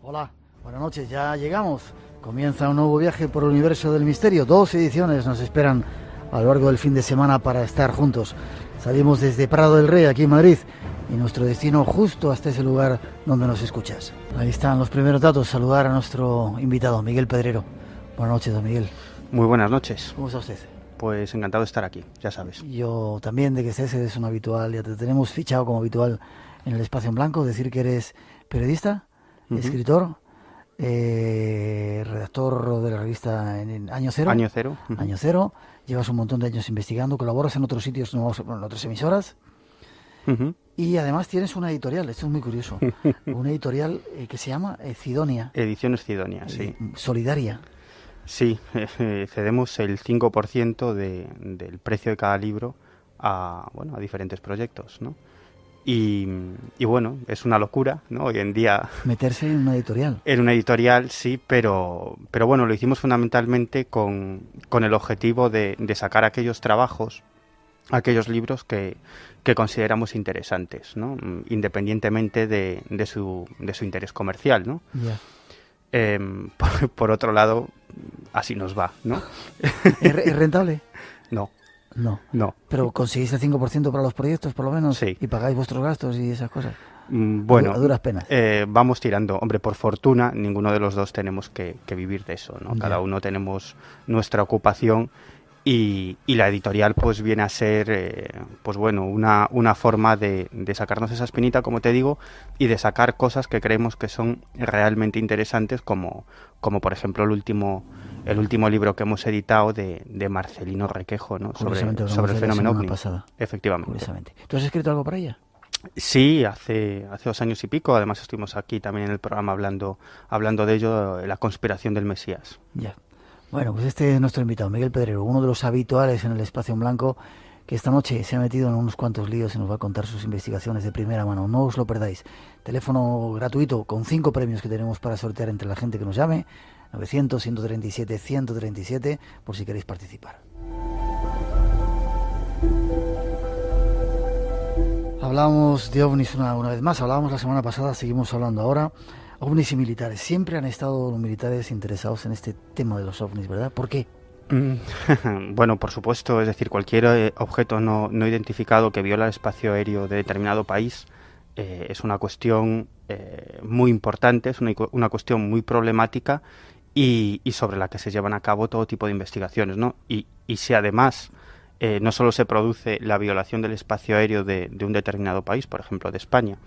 Hola, buenas noches, ya llegamos. Comienza un nuevo viaje por el universo del misterio. 2 ediciones nos esperan a lo largo del fin de semana para estar juntos. Salimos desde Prado del Rey, aquí en Madrid, y nuestro destino justo hasta ese lugar donde nos escuchas. Ahí están los primeros datos. Saludar a nuestro invitado, Miguel Pedrero. Buenas noches, don Miguel. Muy buenas noches. ¿Cómo está usted? Pues encantado de estar aquí, ya sabes. Yo también, de que estés, eres un habitual. Ya te tenemos fichado como habitual en el Espacio en Blanco. Decir que eres periodista, escritor, redactor de la revista en Año Cero. Año Cero. Año Cero. Llevas un montón de años investigando, colaboras en otros sitios, en otras emisoras. Y además tienes una editorial, esto es muy curioso, una editorial que se llama Cidonia. Ediciones Cidonia, sí. Solidaria. Sí, cedemos el 5% del precio de cada libro a diferentes proyectos, ¿no? Y bueno, es una locura, ¿no? Hoy en día... Meterse en una editorial. En una editorial, sí, pero bueno, lo hicimos fundamentalmente con el objetivo de sacar aquellos trabajos, aquellos libros que consideramos interesantes, ¿no? Independientemente de su interés comercial, ¿no? Yeah. Por otro lado, así nos va, ¿no? ¿Es rentable? No. No. Pero conseguís el 5% para los proyectos, por lo menos, sí. Y pagáis vuestros gastos y esas cosas. Bueno, a duras penas. Vamos tirando. Hombre, por fortuna, ninguno de los dos tenemos que vivir de eso, ¿no? Cada uno tenemos nuestra ocupación y la editorial pues viene a ser una forma de sacarnos esa espinita, como te digo, y de sacar cosas que creemos que son realmente interesantes, como por ejemplo el último libro que hemos editado de Marcelino Requejo, ¿no? sobre el fenómeno ovni. Efectivamente. Curiosamente. ¿Tú has escrito algo para ella? Sí, hace 2 años y pico. Además estuvimos aquí también en el programa hablando de ello, la conspiración del Mesías. Ya. Bueno, pues este es nuestro invitado, Miguel Pedrero, uno de los habituales en el Espacio en Blanco, que esta noche se ha metido en unos cuantos líos y nos va a contar sus investigaciones de primera mano. No os lo perdáis. Teléfono gratuito con 5 premios que tenemos para sortear entre la gente que nos llame. 900-137-137, por si queréis participar. Hablamos de ovnis una vez más, hablábamos la semana pasada, seguimos hablando ahora. Ovnis y militares. Siempre han estado los militares interesados en este tema de los ovnis, ¿verdad? ¿Por qué? Bueno, por supuesto, es decir, cualquier objeto no identificado que viola el espacio aéreo de determinado país es una cuestión muy importante, es una cuestión muy problemática y sobre la que se llevan a cabo todo tipo de investigaciones, ¿no? Y si además no solo se produce la violación del espacio aéreo de un determinado país, por ejemplo de España,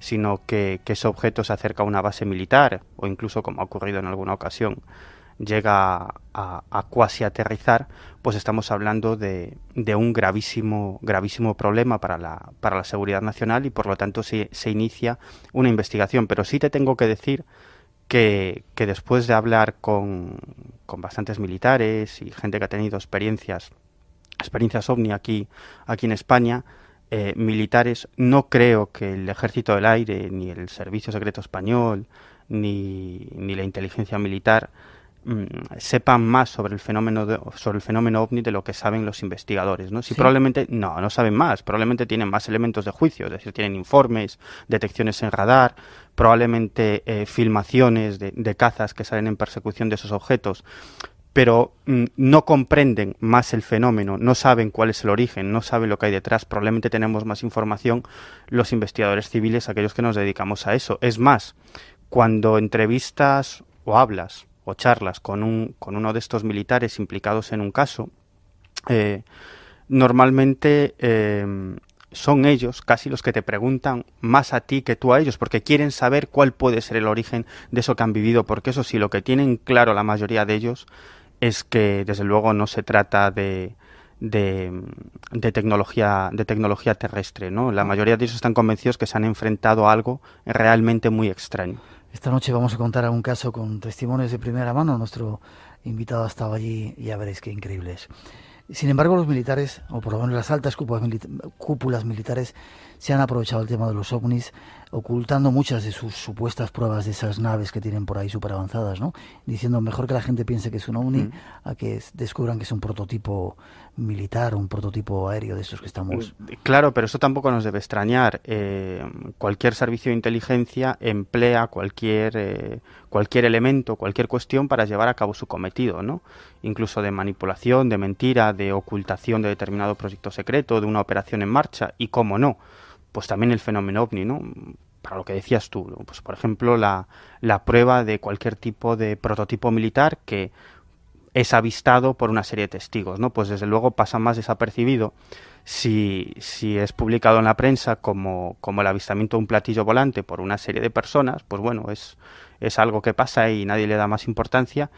sino que ese objeto se acerca a una base militar o incluso, como ha ocurrido en alguna ocasión, llega a cuasi aterrizar, pues estamos hablando de un gravísimo problema para la seguridad nacional y por lo tanto se inicia una investigación. Pero sí te tengo que decir que después de hablar con bastantes militares y gente que ha tenido experiencias ovni aquí en España, militares, no creo que el Ejército del Aire, ni el Servicio Secreto Español, ni la inteligencia militar sepan más sobre el fenómeno ovni de lo que saben los investigadores, ¿no? ¿Sí? Probablemente no saben más, probablemente tienen más elementos de juicio, es decir, tienen informes, detecciones en radar, probablemente filmaciones de cazas que salen en persecución de esos objetos, pero no comprenden más el fenómeno, no saben cuál es el origen, no saben lo que hay detrás. Probablemente tenemos más información los investigadores civiles, aquellos que nos dedicamos a eso. Es más, cuando entrevistas o hablas o charlas con uno de estos militares implicados en un caso, normalmente son ellos casi los que te preguntan más a ti que tú a ellos, porque quieren saber cuál puede ser el origen de eso que han vivido, porque eso sí, lo que tienen claro la mayoría de ellos es que desde luego no se trata de tecnología terrestre, ¿no? La mayoría de ellos están convencidos que se han enfrentado a algo realmente muy extraño. Esta noche vamos a contar un caso con testimonios de primera mano. Nuestro invitado ha estado allí y ya veréis qué increíble es. Sin embargo, los militares, o por lo menos las altas cúpulas militares, se han aprovechado el tema de los ovnis, ocultando muchas de sus supuestas pruebas de esas naves que tienen por ahí súper avanzadas, ¿no? Diciendo mejor que la gente piense que es un ovni a que descubran que es un prototipo militar, un prototipo aéreo de estos que estamos... Claro, pero eso tampoco nos debe extrañar. Cualquier servicio de inteligencia emplea cualquier elemento, cualquier cuestión para llevar a cabo su cometido, ¿no? Incluso de manipulación, de mentira, de ocultación de determinado proyecto secreto, de una operación en marcha, y cómo no, pues también el fenómeno ovni, ¿no? Para lo que decías tú, ¿no? Pues por ejemplo la prueba de cualquier tipo de prototipo militar que es avistado por una serie de testigos, ¿no? Pues desde luego pasa más desapercibido si es publicado en la prensa como el avistamiento de un platillo volante por una serie de personas, pues bueno, es algo que pasa y nadie le da más importancia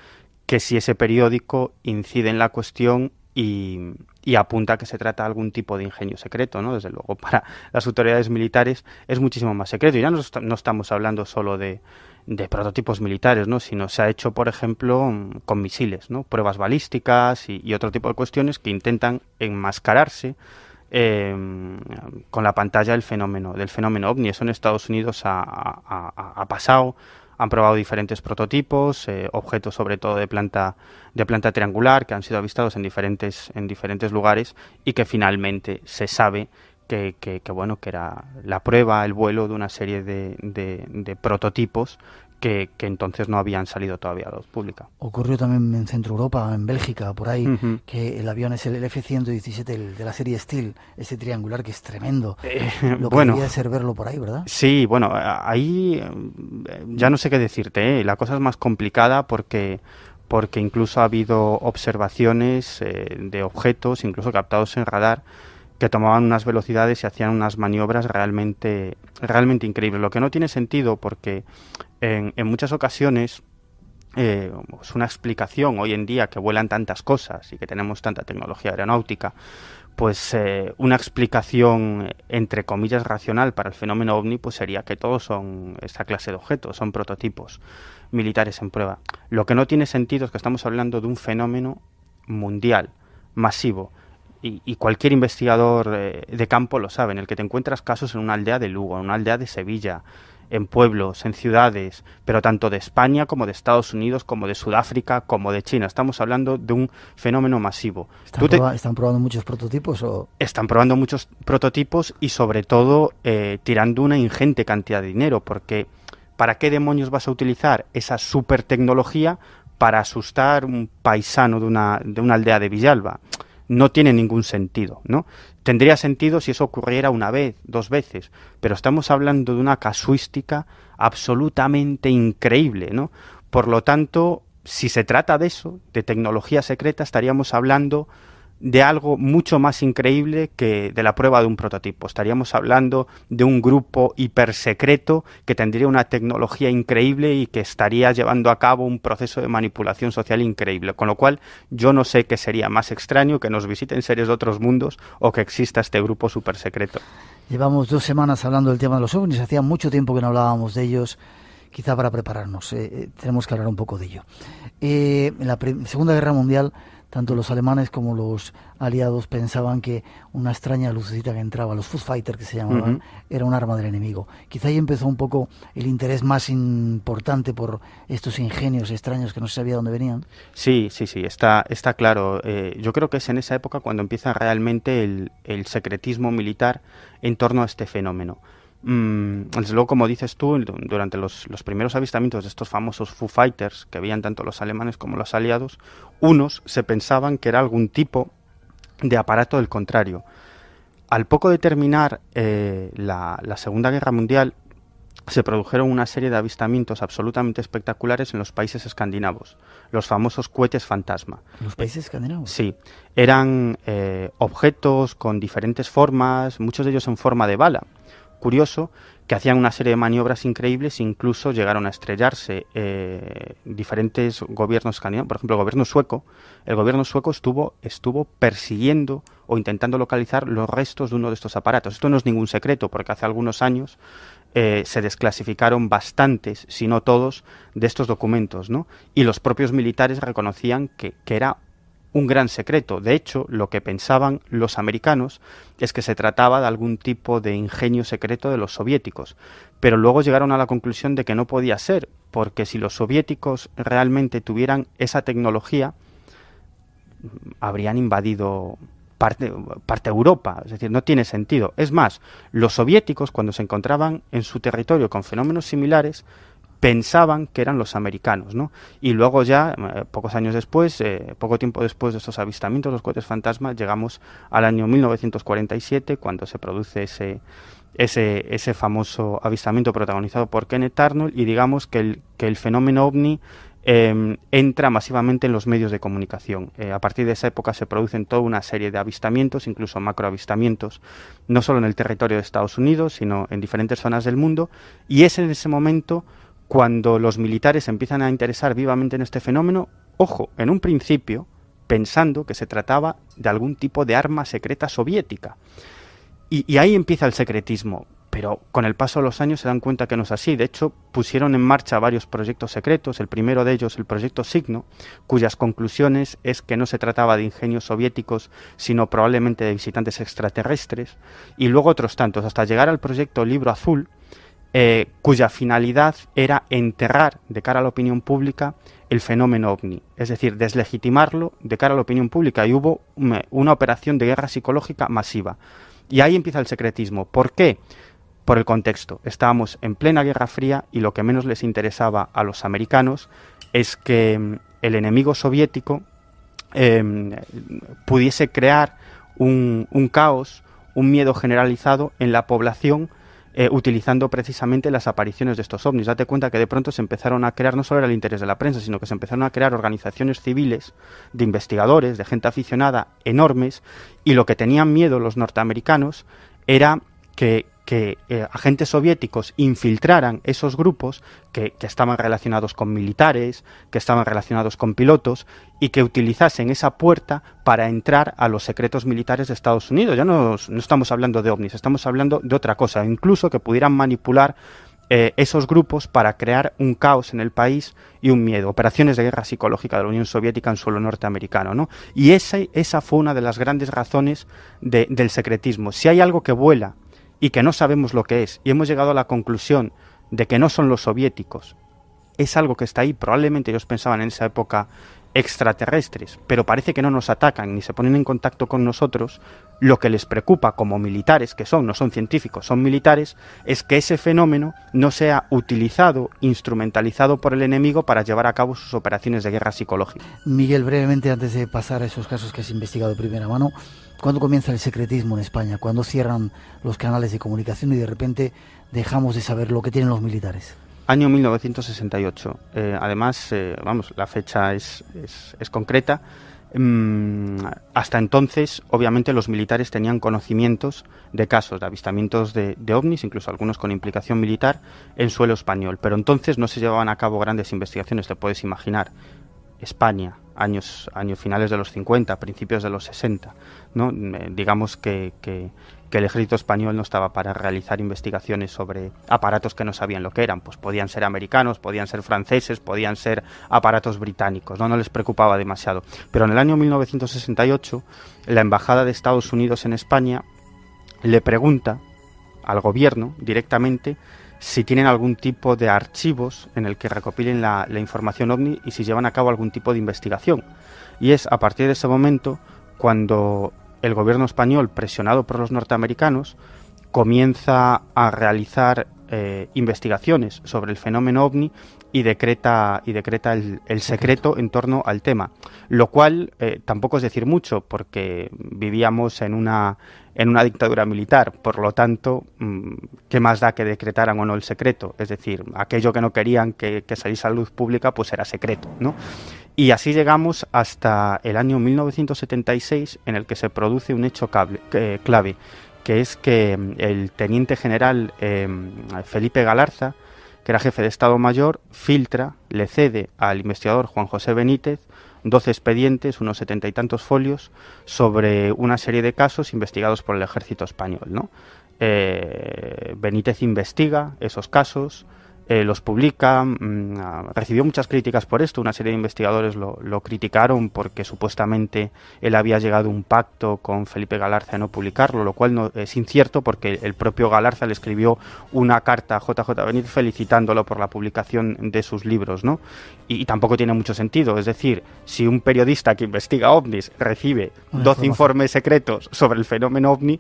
que si ese periódico incide en la cuestión y apunta a que se trata de algún tipo de ingenio secreto, ¿no? Desde luego, para las autoridades militares es muchísimo más secreto. Y ya no estamos hablando solo de prototipos militares, ¿no? Sino se ha hecho, por ejemplo, con misiles, ¿no? Pruebas balísticas y otro tipo de cuestiones que intentan enmascararse con la pantalla del fenómeno ovni. Eso en Estados Unidos ha pasado. Han probado diferentes prototipos, objetos sobre todo de planta triangular que han sido avistados en diferentes lugares y que finalmente se sabe que era la prueba, el vuelo de una serie de prototipos que entonces no habían salido todavía a la luz pública. Ocurrió también en Centro Europa, en Bélgica, por ahí, que el avión es el F-117, el de la serie Steel, ese triangular que es tremendo. Lo que debería ser verlo por ahí, ¿verdad? Sí, bueno, ahí ya no sé qué decirte, ¿eh? La cosa es más complicada porque incluso ha habido observaciones de objetos, incluso captados en radar, que tomaban unas velocidades y hacían unas maniobras realmente increíbles. Lo que no tiene sentido porque en muchas ocasiones es una explicación hoy en día que vuelan tantas cosas y que tenemos tanta tecnología aeronáutica, pues una explicación entre comillas racional para el fenómeno ovni pues sería que todos son esta clase de objetos, son prototipos militares en prueba. Lo que no tiene sentido es que estamos hablando de un fenómeno mundial, masivo, y cualquier investigador de campo lo sabe, en el que te encuentras casos en una aldea de Lugo, en una aldea de Sevilla, en pueblos, en ciudades, pero tanto de España como de Estados Unidos, como de Sudáfrica, como de China. Estamos hablando de un fenómeno masivo. ¿Están probando muchos prototipos? Están probando muchos prototipos y sobre todo tirando una ingente cantidad de dinero, porque ¿para qué demonios vas a utilizar esa super tecnología para asustar un paisano de una aldea de Villalba? No tiene ningún sentido, ¿no? Tendría sentido si eso ocurriera una vez, 2 veces, pero estamos hablando de una casuística absolutamente increíble, ¿no? Por lo tanto, si se trata de eso, de tecnología secreta, estaríamos hablando de algo mucho más increíble que de la prueba de un prototipo. Estaríamos hablando de un grupo hipersecreto que tendría una tecnología increíble y que estaría llevando a cabo un proceso de manipulación social increíble. Con lo cual, yo no sé qué sería más extraño, que nos visiten seres de otros mundos o que exista este grupo supersecreto. Llevamos 2 semanas hablando del tema de los ovnis. Hacía mucho tiempo que no hablábamos de ellos. Quizá para prepararnos, tenemos que hablar un poco de ello. En la Segunda Guerra Mundial, tanto los alemanes como los aliados pensaban que una extraña lucecita que entraba, los Foo Fighters que se llamaban, era un arma del enemigo. Quizá ahí empezó un poco el interés más importante por estos ingenios extraños que no se sabía dónde venían. Sí, está claro. Yo creo que es en esa época cuando empieza realmente el secretismo militar en torno a este fenómeno. Desde luego, como dices tú, durante los primeros avistamientos de estos famosos Foo Fighters que veían tanto los alemanes como los aliados, unos se pensaban que era algún tipo de aparato del contrario. Al poco de terminar la Segunda Guerra Mundial, se produjeron una serie de avistamientos absolutamente espectaculares en los países escandinavos, los famosos cohetes fantasma. ¿Los países escandinavos? Sí, eran objetos con diferentes formas, muchos de ellos en forma de bala. Curioso, que hacían una serie de maniobras increíbles, incluso llegaron a estrellarse diferentes gobiernos escandinavos. Por ejemplo, el gobierno sueco estuvo persiguiendo o intentando localizar los restos de uno de estos aparatos. Esto no es ningún secreto, porque hace algunos años se desclasificaron bastantes, si no todos, de estos documentos, ¿no? Y los propios militares reconocían que era un gran secreto. De hecho, lo que pensaban los americanos es que se trataba de algún tipo de ingenio secreto de los soviéticos, pero luego llegaron a la conclusión de que no podía ser, porque si los soviéticos realmente tuvieran esa tecnología, habrían invadido parte de Europa, es decir, no tiene sentido. Es más, los soviéticos, cuando se encontraban en su territorio con fenómenos similares, pensaban que eran los americanos, ¿no? Y luego ya, pocos años después, poco tiempo después de estos avistamientos, los cohetes fantasma, llegamos al año 1947, cuando se produce ese famoso avistamiento protagonizado por Kenneth Arnold, y digamos que el fenómeno ovni entra masivamente en los medios de comunicación. A partir de esa época se producen toda una serie de avistamientos, incluso macroavistamientos, no solo en el territorio de Estados Unidos, sino en diferentes zonas del mundo, y es en ese momento cuando los militares empiezan a interesar vivamente en este fenómeno, ojo, en un principio pensando que se trataba de algún tipo de arma secreta soviética. Y ahí empieza el secretismo, pero con el paso de los años se dan cuenta que no es así. De hecho, pusieron en marcha varios proyectos secretos, el primero de ellos, el proyecto Signo, cuyas conclusiones es que no se trataba de ingenios soviéticos, sino probablemente de visitantes extraterrestres, y luego otros tantos, hasta llegar al proyecto Libro Azul, cuya finalidad era enterrar de cara a la opinión pública el fenómeno ovni, es decir, deslegitimarlo de cara a la opinión pública, y hubo una operación de guerra psicológica masiva. Y ahí empieza el secretismo. ¿Por qué? Por el contexto. Estábamos en plena Guerra Fría y lo que menos les interesaba a los americanos es que el enemigo soviético pudiese crear un caos, un miedo generalizado en la población, utilizando precisamente las apariciones de estos ovnis. Date cuenta que de pronto se empezaron a crear, no solo era el interés de la prensa, sino que se empezaron a crear organizaciones civiles de investigadores, de gente aficionada, enormes, y lo que tenían miedo los norteamericanos era que agentes soviéticos infiltraran esos grupos que estaban relacionados con militares, que estaban relacionados con pilotos, y que utilizasen esa puerta para entrar a los secretos militares de Estados Unidos. Ya no estamos hablando de ovnis, estamos hablando de otra cosa, incluso que pudieran manipular esos grupos para crear un caos en el país y un miedo, operaciones de guerra psicológica de la Unión Soviética en suelo norteamericano, ¿no? Y esa fue una de las grandes razones del secretismo. Si hay algo que vuela y que no sabemos lo que es, y hemos llegado a la conclusión de que no son los soviéticos, es algo que está ahí. Probablemente ellos pensaban en esa época extraterrestres, pero parece que no nos atacan ni se ponen en contacto con nosotros. Lo que les preocupa como militares, que no son científicos, son militares, es que ese fenómeno no sea utilizado, instrumentalizado por el enemigo para llevar a cabo sus operaciones de guerra psicológica. Miguel, brevemente, antes de pasar a esos casos que has investigado de primera mano, ¿cuándo comienza el secretismo en España? ¿Cuándo cierran los canales de comunicación y de repente dejamos de saber lo que tienen los militares? Año 1968. Además, la fecha es concreta. Hasta entonces, obviamente, los militares tenían conocimientos de casos de avistamientos de ovnis, incluso algunos con implicación militar, en suelo español. Pero entonces no se llevaban a cabo grandes investigaciones, te puedes imaginar. España, años finales de los 50, principios de los 60, ¿no? Digamos que el ejército español no estaba para realizar investigaciones sobre aparatos que no sabían lo que eran. Pues podían ser americanos, podían ser franceses, podían ser aparatos británicos, no les preocupaba demasiado. Pero en el año 1968, la Embajada de Estados Unidos en España le pregunta al gobierno directamente si tienen algún tipo de archivos en el que recopilen la información ovni y si llevan a cabo algún tipo de investigación. Y es a partir de ese momento cuando el gobierno español, presionado por los norteamericanos, comienza a realizar investigaciones sobre el fenómeno ovni y decreta el secreto en torno al tema, lo cual tampoco es decir mucho, porque vivíamos en una dictadura militar. Por lo tanto, ¿qué más da que decretaran o no el secreto? Es decir, aquello que no querían que saliese a la luz pública, pues era secreto, ¿no? Y así llegamos hasta el año 1976, en el que se produce un hecho clave, que es que el teniente general Felipe Galarza, que era jefe de Estado Mayor, le cede al investigador Juan José Benítez 12 expedientes, unos 70 y tantos folios, sobre una serie de casos investigados por el ejército español, ¿no? Benítez investiga esos casos, los publica, recibió muchas críticas por esto, una serie de investigadores lo criticaron porque supuestamente él había llegado a un pacto con Felipe Galarza de no publicarlo, lo cual no, es incierto porque el propio Galarza le escribió una carta a JJ Benítez felicitándolo por la publicación de sus libros, ¿no? Y tampoco tiene mucho sentido, es decir, si un periodista que investiga ovnis recibe 12 informes secretos sobre el fenómeno ovni,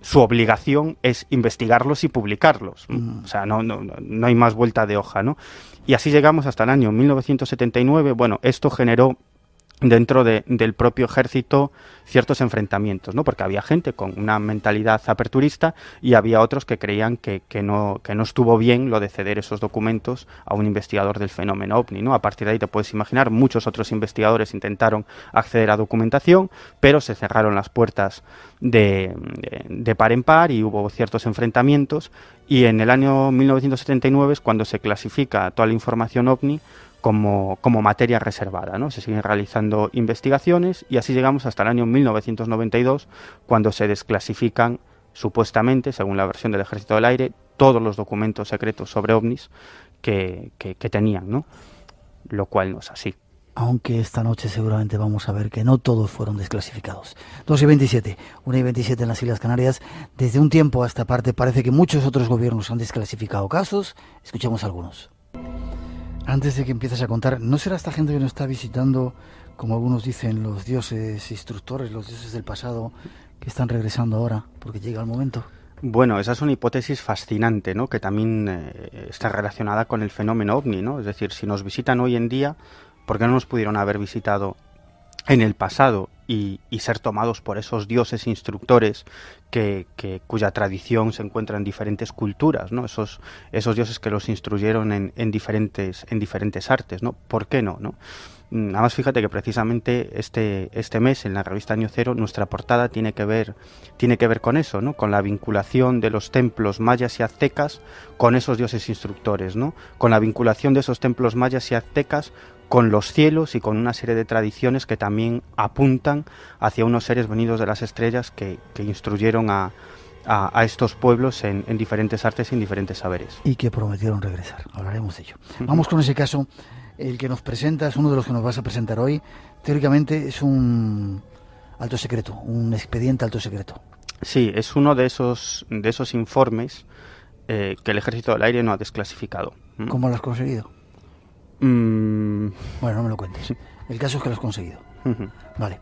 su obligación es investigarlos y publicarlos. O sea, no hay más vuelta de hoja, ¿no? Y así llegamos hasta el año 1979. Bueno, esto generó dentro del propio ejército ciertos enfrentamientos, ¿no? Porque había gente con una mentalidad aperturista y había otros que creían que no estuvo bien lo de ceder esos documentos a un investigador del fenómeno ovni, ¿no? A partir de ahí te puedes imaginar, muchos otros investigadores intentaron acceder a documentación, pero se cerraron las puertas de par en par y hubo ciertos enfrentamientos, y en el año 1979 es cuando se clasifica toda la información ovni como materia reservada, ¿no? Se siguen realizando investigaciones y así llegamos hasta el año 1992, cuando se desclasifican, supuestamente, según la versión del Ejército del Aire, todos los documentos secretos sobre ovnis que tenían, ¿no? Lo cual no es así. Aunque esta noche seguramente vamos a ver que no todos fueron desclasificados. 2:27, 1:27 en las Islas Canarias. Desde un tiempo a esta parte parece que muchos otros gobiernos han desclasificado casos. Escuchemos algunos. Antes de que empieces a contar, ¿no será esta gente que nos está visitando, como algunos dicen, los dioses instructores, los dioses del pasado, que están regresando ahora porque llega el momento? Bueno, esa es una hipótesis fascinante, ¿no? Que también está relacionada con el fenómeno ovni, ¿no? Es decir, si nos visitan hoy en día, ¿por qué no nos pudieron haber visitado en el pasado y ser tomados por esos dioses instructores cuya tradición se encuentra en diferentes culturas, ¿no? Esos dioses que los instruyeron en diferentes artes, ¿no? ¿Por qué no, no? Nada más fíjate que precisamente este mes en la revista Año Cero nuestra portada tiene que ver con eso, ¿no? Con la vinculación de los templos mayas y aztecas con esos dioses instructores, ¿no? Con la vinculación de esos templos mayas y aztecas con los cielos y con una serie de tradiciones que también apuntan hacia unos seres venidos de las estrellas que instruyeron a estos pueblos en diferentes artes y en diferentes saberes. Y que prometieron regresar. Hablaremos de ello. Vamos con ese caso. El que nos presenta es uno de los que nos vas a presentar hoy. Teóricamente es un alto secreto, un expediente alto secreto. Sí, es uno de esos informes que el Ejército del Aire no ha desclasificado. ¿Cómo lo has conseguido? Bueno, no me lo cuentes. El caso es que lo has conseguido. Vale.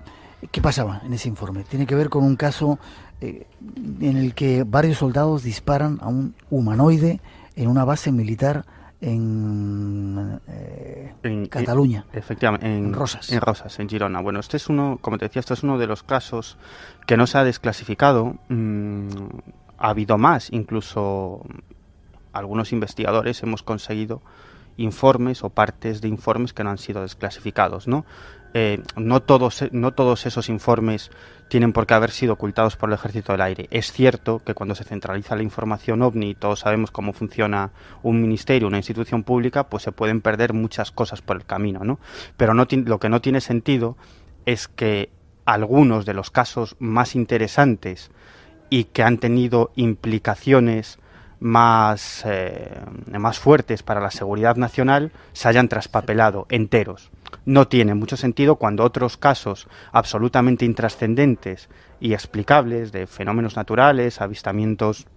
¿Qué pasaba en ese informe? Tiene que ver con un caso en el que varios soldados disparan a un humanoide en una base militar en Cataluña. Efectivamente, en Rosas. En Rosas, en Girona. Bueno, este es como te decía, este es uno de los casos que no se ha desclasificado. Ha habido más, incluso algunos investigadores hemos conseguido informes o partes de informes que no han sido desclasificados, ¿no? No todos esos informes tienen por qué haber sido ocultados por el Ejército del Aire. Es cierto que cuando se centraliza la información OVNI, todos sabemos cómo funciona un ministerio, una institución pública, pues se pueden perder muchas cosas por el camino, ¿no? Pero lo que no tiene sentido es que algunos de los casos más interesantes y que han tenido implicaciones más fuertes para la seguridad nacional se hayan traspapelado enteros. No tiene mucho sentido cuando otros casos absolutamente intrascendentes y explicables de fenómenos naturales, avistamientos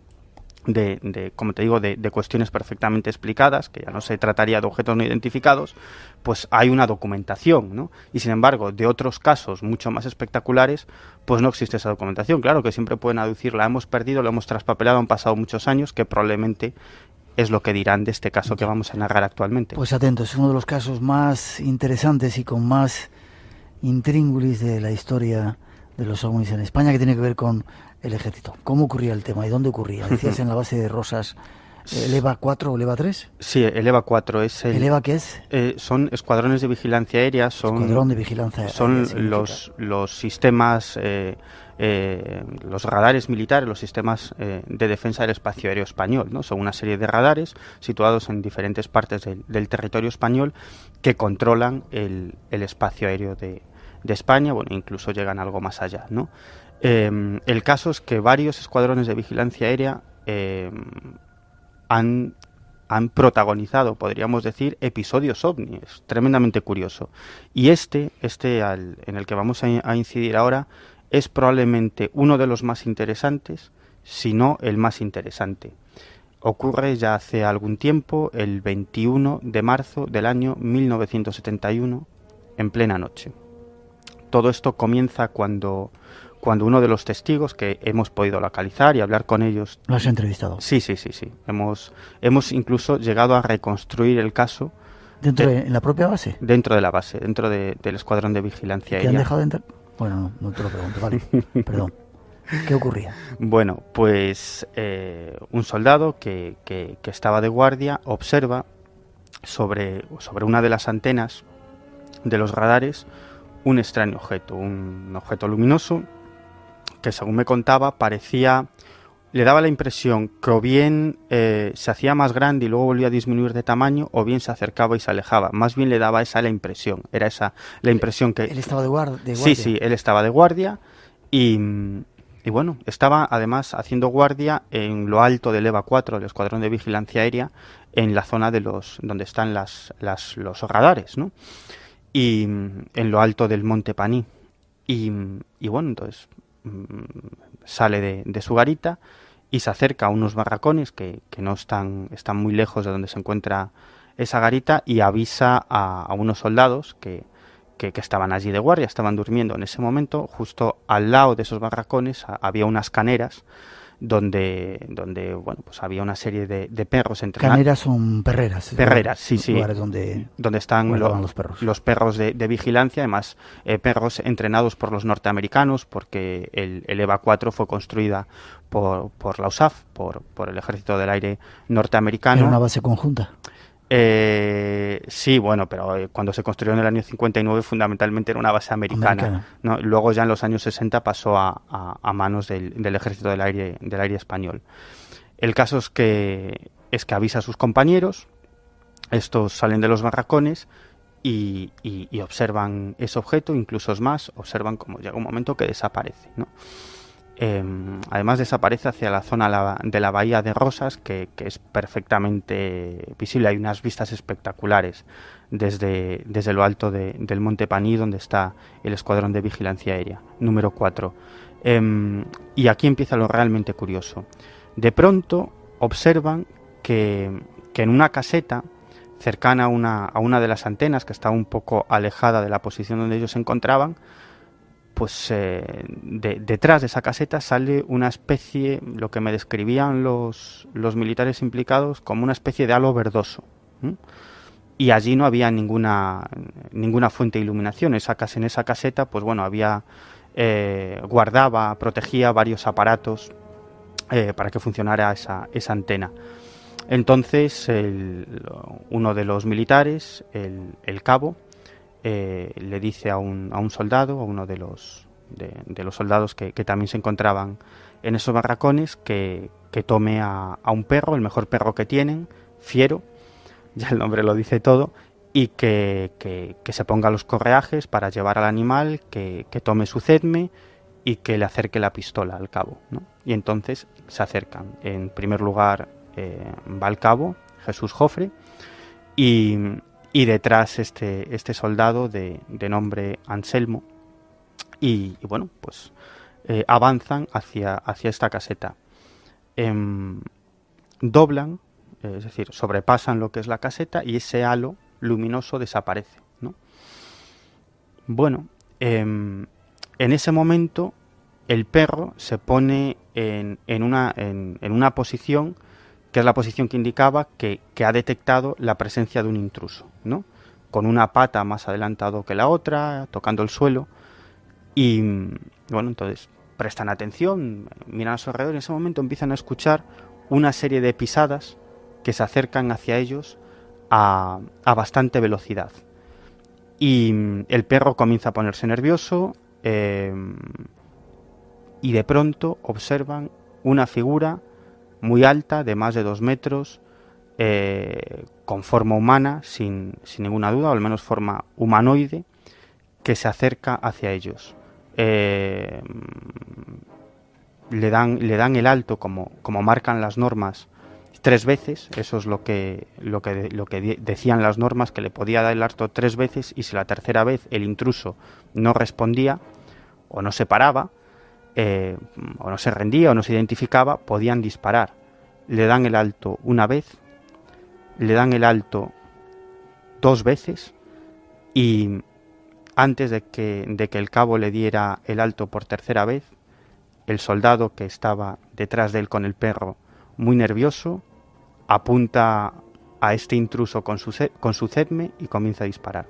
como te digo, de cuestiones perfectamente explicadas, que ya no se trataría de objetos no identificados, pues hay una documentación, ¿no? Y sin embargo, de otros casos mucho más espectaculares, pues no existe esa documentación. Claro que siempre pueden aducir, la hemos perdido, la hemos traspapelado, han pasado muchos años, que probablemente es lo que dirán de este caso que vamos a narrar actualmente. Pues atentos, es uno de los casos más interesantes y con más intríngulis de la historia de los ovnis en España, que tiene que ver con el ejército. ¿Cómo ocurría el tema y dónde ocurría? Decías en la base de Rosas, ¿el EVA 4 o el EVA 3? Sí, el EVA 4 es ¿El EVA qué es? Son escuadrones de vigilancia aérea. Escuadrón de vigilancia aérea. Son los sistemas, los radares militares, los sistemas de defensa del espacio aéreo español, ¿no? Son una serie de radares situados en diferentes partes del territorio español que controlan el espacio aéreo de España, bueno, incluso llegan algo más allá, ¿no? El caso es que varios escuadrones de vigilancia aérea han han protagonizado, podríamos decir, episodios ovni. Es tremendamente curioso. Y en el que vamos a incidir ahora, es probablemente uno de los más interesantes, si no el más interesante. Ocurre ya hace algún tiempo, el 21 de marzo del año 1971, en plena noche. Todo esto comienza cuando uno de los testigos que hemos podido localizar y hablar con ellos... ¿Lo has entrevistado? Sí. Hemos incluso llegado a reconstruir el caso. ¿En la propia base? Dentro de la base, dentro del escuadrón de vigilancia aérea. ¿Te han dejado entrar? Bueno, no te lo pregunto, vale. Perdón. ¿Qué ocurría? Bueno, pues un soldado que estaba de guardia observa sobre una de las antenas de los radares un extraño objeto, un objeto luminoso que, según me contaba, le daba la impresión que o bien se hacía más grande y luego volvía a disminuir de tamaño, o bien se acercaba y se alejaba. Más bien le daba esa la impresión. Era esa la impresión que... ¿Él estaba de guardia? Sí, él estaba de guardia y bueno, estaba además haciendo guardia en lo alto del EVA 4, el Escuadrón de Vigilancia Aérea, en la zona donde están los radares, ¿no? Y en lo alto del Monte Paní. Y bueno, entonces sale de su garita y se acerca a unos barracones que no están muy lejos de donde se encuentra esa garita, y avisa a unos soldados que estaban allí de guardia, estaban durmiendo en ese momento. Justo al lado de esos barracones había unas caneras donde bueno, pues había una serie de perros entrenados. Caneras son perreras. Perreras, sí. Lugares donde están los perros de vigilancia, además perros entrenados por los norteamericanos, porque el EVA 4 fue construida por la USAF, por el Ejército del Aire norteamericano. ¿Era una base conjunta? Sí, bueno, pero cuando se construyó en el año 59 fundamentalmente era una base americana, ¿no? Luego ya en los años 60 pasó a manos del Ejército del Aire español. El caso es que avisa a sus compañeros, estos salen de los barracones y observan ese objeto. Incluso es más, observan cómo llega un momento que desaparece, ¿no? Además desaparece hacia la zona de la bahía de Rosas, que es perfectamente visible. Hay unas vistas espectaculares desde lo alto del Monte Paní, donde está el Escuadrón de Vigilancia Aérea número 4. Y aquí empieza lo realmente curioso. De pronto observan que en una caseta cercana a una de las antenas, que estaba un poco alejada de la posición donde ellos se encontraban, pues detrás de esa caseta sale una especie, lo que me describían los militares implicados, como una especie de halo verdoso. Y allí no había ninguna fuente de iluminación. En esa caseta, pues bueno, protegía varios aparatos para que funcionara esa antena. Entonces uno de los militares, el cabo, le dice a un soldado, a uno de los soldados que también se encontraban en esos barracones, que tome a un perro, el mejor perro que tienen, fiero, ya el nombre lo dice todo, y que se ponga los correajes para llevar al animal, que tome su cedme y que le acerque la pistola al cabo, ¿no? Y entonces se acercan. En primer lugar va el cabo, Jesús Jofre, y detrás este soldado de nombre Anselmo, y bueno, pues avanzan hacia esta caseta. Doblan, es decir, sobrepasan lo que es la caseta, y ese halo luminoso desaparece, ¿no? Bueno, en ese momento el perro se pone en una posición que es la posición que indicaba que ha detectado la presencia de un intruso, ¿no? Con una pata más adelantado que la otra, tocando el suelo. Y bueno, entonces prestan atención, miran a su alrededor, y en ese momento empiezan a escuchar una serie de pisadas que se acercan hacia ellos a bastante velocidad. Y el perro comienza a ponerse nervioso, y de pronto observan una figura muy alta, de más de 2 metros, con forma humana, sin ninguna duda, o al menos forma humanoide, que se acerca hacia ellos. Le dan el alto como marcan las normas 3 veces, eso es lo que decían las normas, que le podía dar el arto 3 veces, y si la tercera vez el intruso no respondía o no se paraba, o no se rendía o no se identificaba, podían disparar. Le dan el alto una vez, le dan el alto 2 veces, y antes de que el cabo le diera el alto por tercera vez, el soldado que estaba detrás de él con el perro, muy nervioso, apunta a este intruso con su CEDME y comienza a disparar.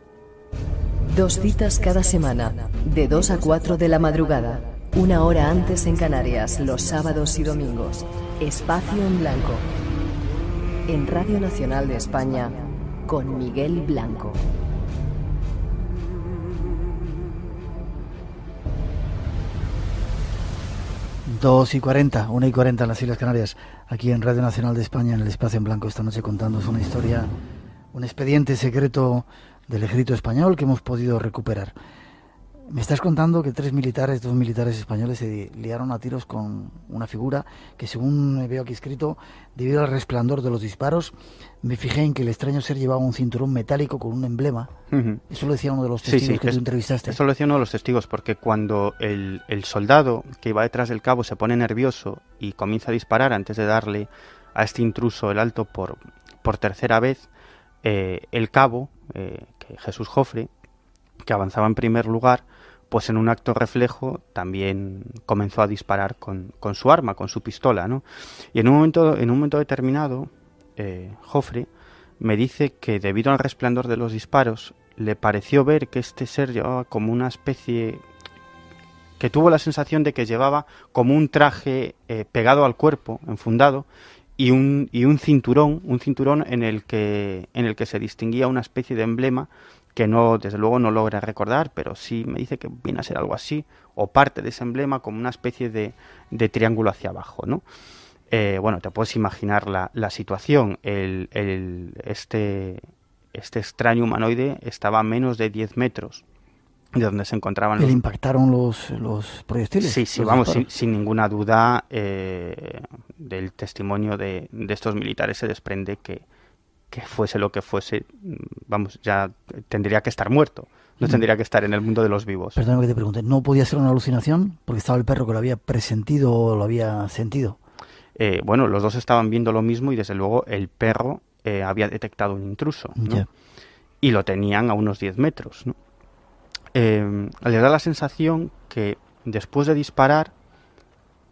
2 citas cada semana, de 2 a 4 de la madrugada, 1 hora antes en Canarias, los sábados y domingos. Espacio en Blanco. En Radio Nacional de España, con Miguel Blanco. Dos y 40, 1:40 en las Islas Canarias, aquí en Radio Nacional de España, en el Espacio en Blanco, esta noche contándonos una historia, un expediente secreto del ejército español que hemos podido recuperar. Me estás contando que 2 militares españoles se liaron a tiros con una figura que, según veo aquí escrito, debido al resplandor de los disparos, me fijé en que el extraño ser llevaba un cinturón metálico con un emblema. Uh-huh. Eso lo decía uno de los testigos que tú entrevistaste. Eso lo decía uno de los testigos, porque cuando el soldado que iba detrás del cabo se pone nervioso y comienza a disparar antes de darle a este intruso el alto por tercera vez, el cabo, que Jesús Jofre, que avanzaba en primer lugar, pues en un acto reflejo también comenzó a disparar con su arma, con su pistola, ¿no? Y en un momento determinado, Jofre me dice que debido al resplandor de los disparos le pareció ver que este ser llevaba como una especie, que tuvo la sensación de que llevaba como un traje pegado al cuerpo, enfundado, y un cinturón en el que se distinguía una especie de emblema que no, desde luego no logra recordar, pero sí me dice que viene a ser algo así, o parte de ese emblema, como una especie de triángulo hacia abajo, ¿no? Bueno, te puedes imaginar la situación. Este extraño humanoide estaba a menos de 10 metros de donde se encontraban. ¿Le impactaron los proyectiles? Sí, vamos, sin ninguna duda, del testimonio de estos militares se desprende que fuese lo que fuese, vamos, ya tendría que estar muerto, no tendría que estar en el mundo de los vivos. Perdóname que te pregunte, ¿no podía ser una alucinación? Porque estaba el perro que lo había presentido o lo había sentido. Bueno, los dos estaban viendo lo mismo y desde luego el perro había detectado un intruso, ¿no? Yeah. Y lo tenían a unos 10 metros, ¿no? Le da la sensación que después de disparar,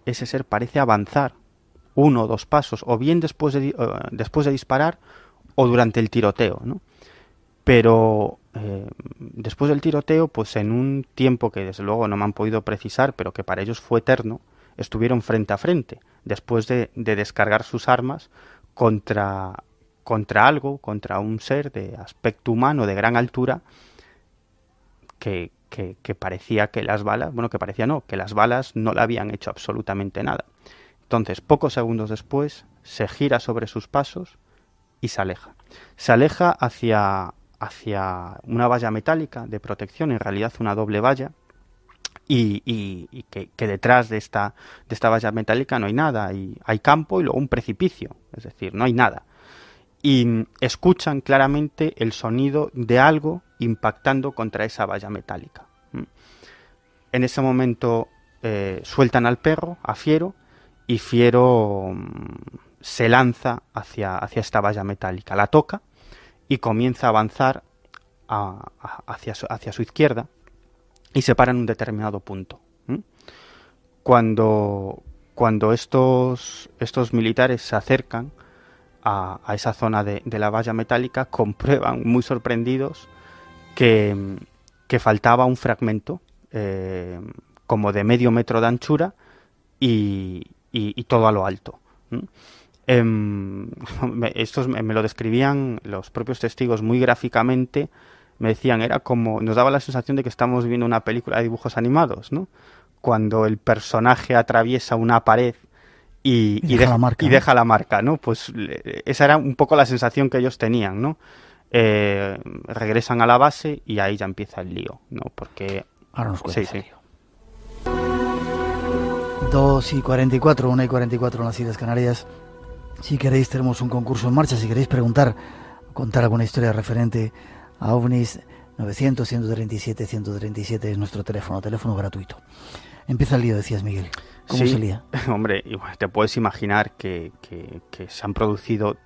ese ser parece avanzar 1 o 2 pasos, o bien después de disparar, o durante el tiroteo, ¿no? Pero después del tiroteo, pues en un tiempo que desde luego no me han podido precisar, pero que para ellos fue eterno, estuvieron frente a frente, después de descargar sus armas contra un ser de aspecto humano, de gran altura, que parecía que las balas, que las balas no le habían hecho absolutamente nada. Entonces, pocos segundos después, se gira sobre sus pasos y se aleja. Se aleja hacia una valla metálica de protección, en realidad una doble valla, y que detrás de esta valla metálica no hay nada, hay campo y luego un precipicio, es decir, no hay nada. Y escuchan claramente el sonido de algo impactando contra esa valla metálica. En ese momento sueltan al perro, a Fiero, y Fiero se lanza hacia esta valla metálica, la toca y comienza a avanzar hacia su izquierda y se para en un determinado punto. Cuando estos militares se acercan a esa zona de la valla metálica, comprueban muy sorprendidos que faltaba un fragmento como de medio metro de anchura y todo a lo alto. Estos me lo describían los propios testigos muy gráficamente. Me decían, nos daba la sensación de que estamos viendo una película de dibujos animados, ¿no? Cuando el personaje atraviesa una pared y deja la marca, ¿no? Pues esa era un poco la sensación que ellos tenían, ¿no? Regresan a la base y ahí ya empieza el lío, ¿no? Porque ahora nos cuentas el lío. 2:44, 1:44 en las Islas Canarias. Si queréis, tenemos un concurso en marcha. Si queréis preguntar, contar alguna historia referente a ovnis, 900-137-137 es nuestro teléfono gratuito. Empieza el lío, decías, Miguel. ¿Cómo se lía? Hombre, te puedes imaginar que se han producido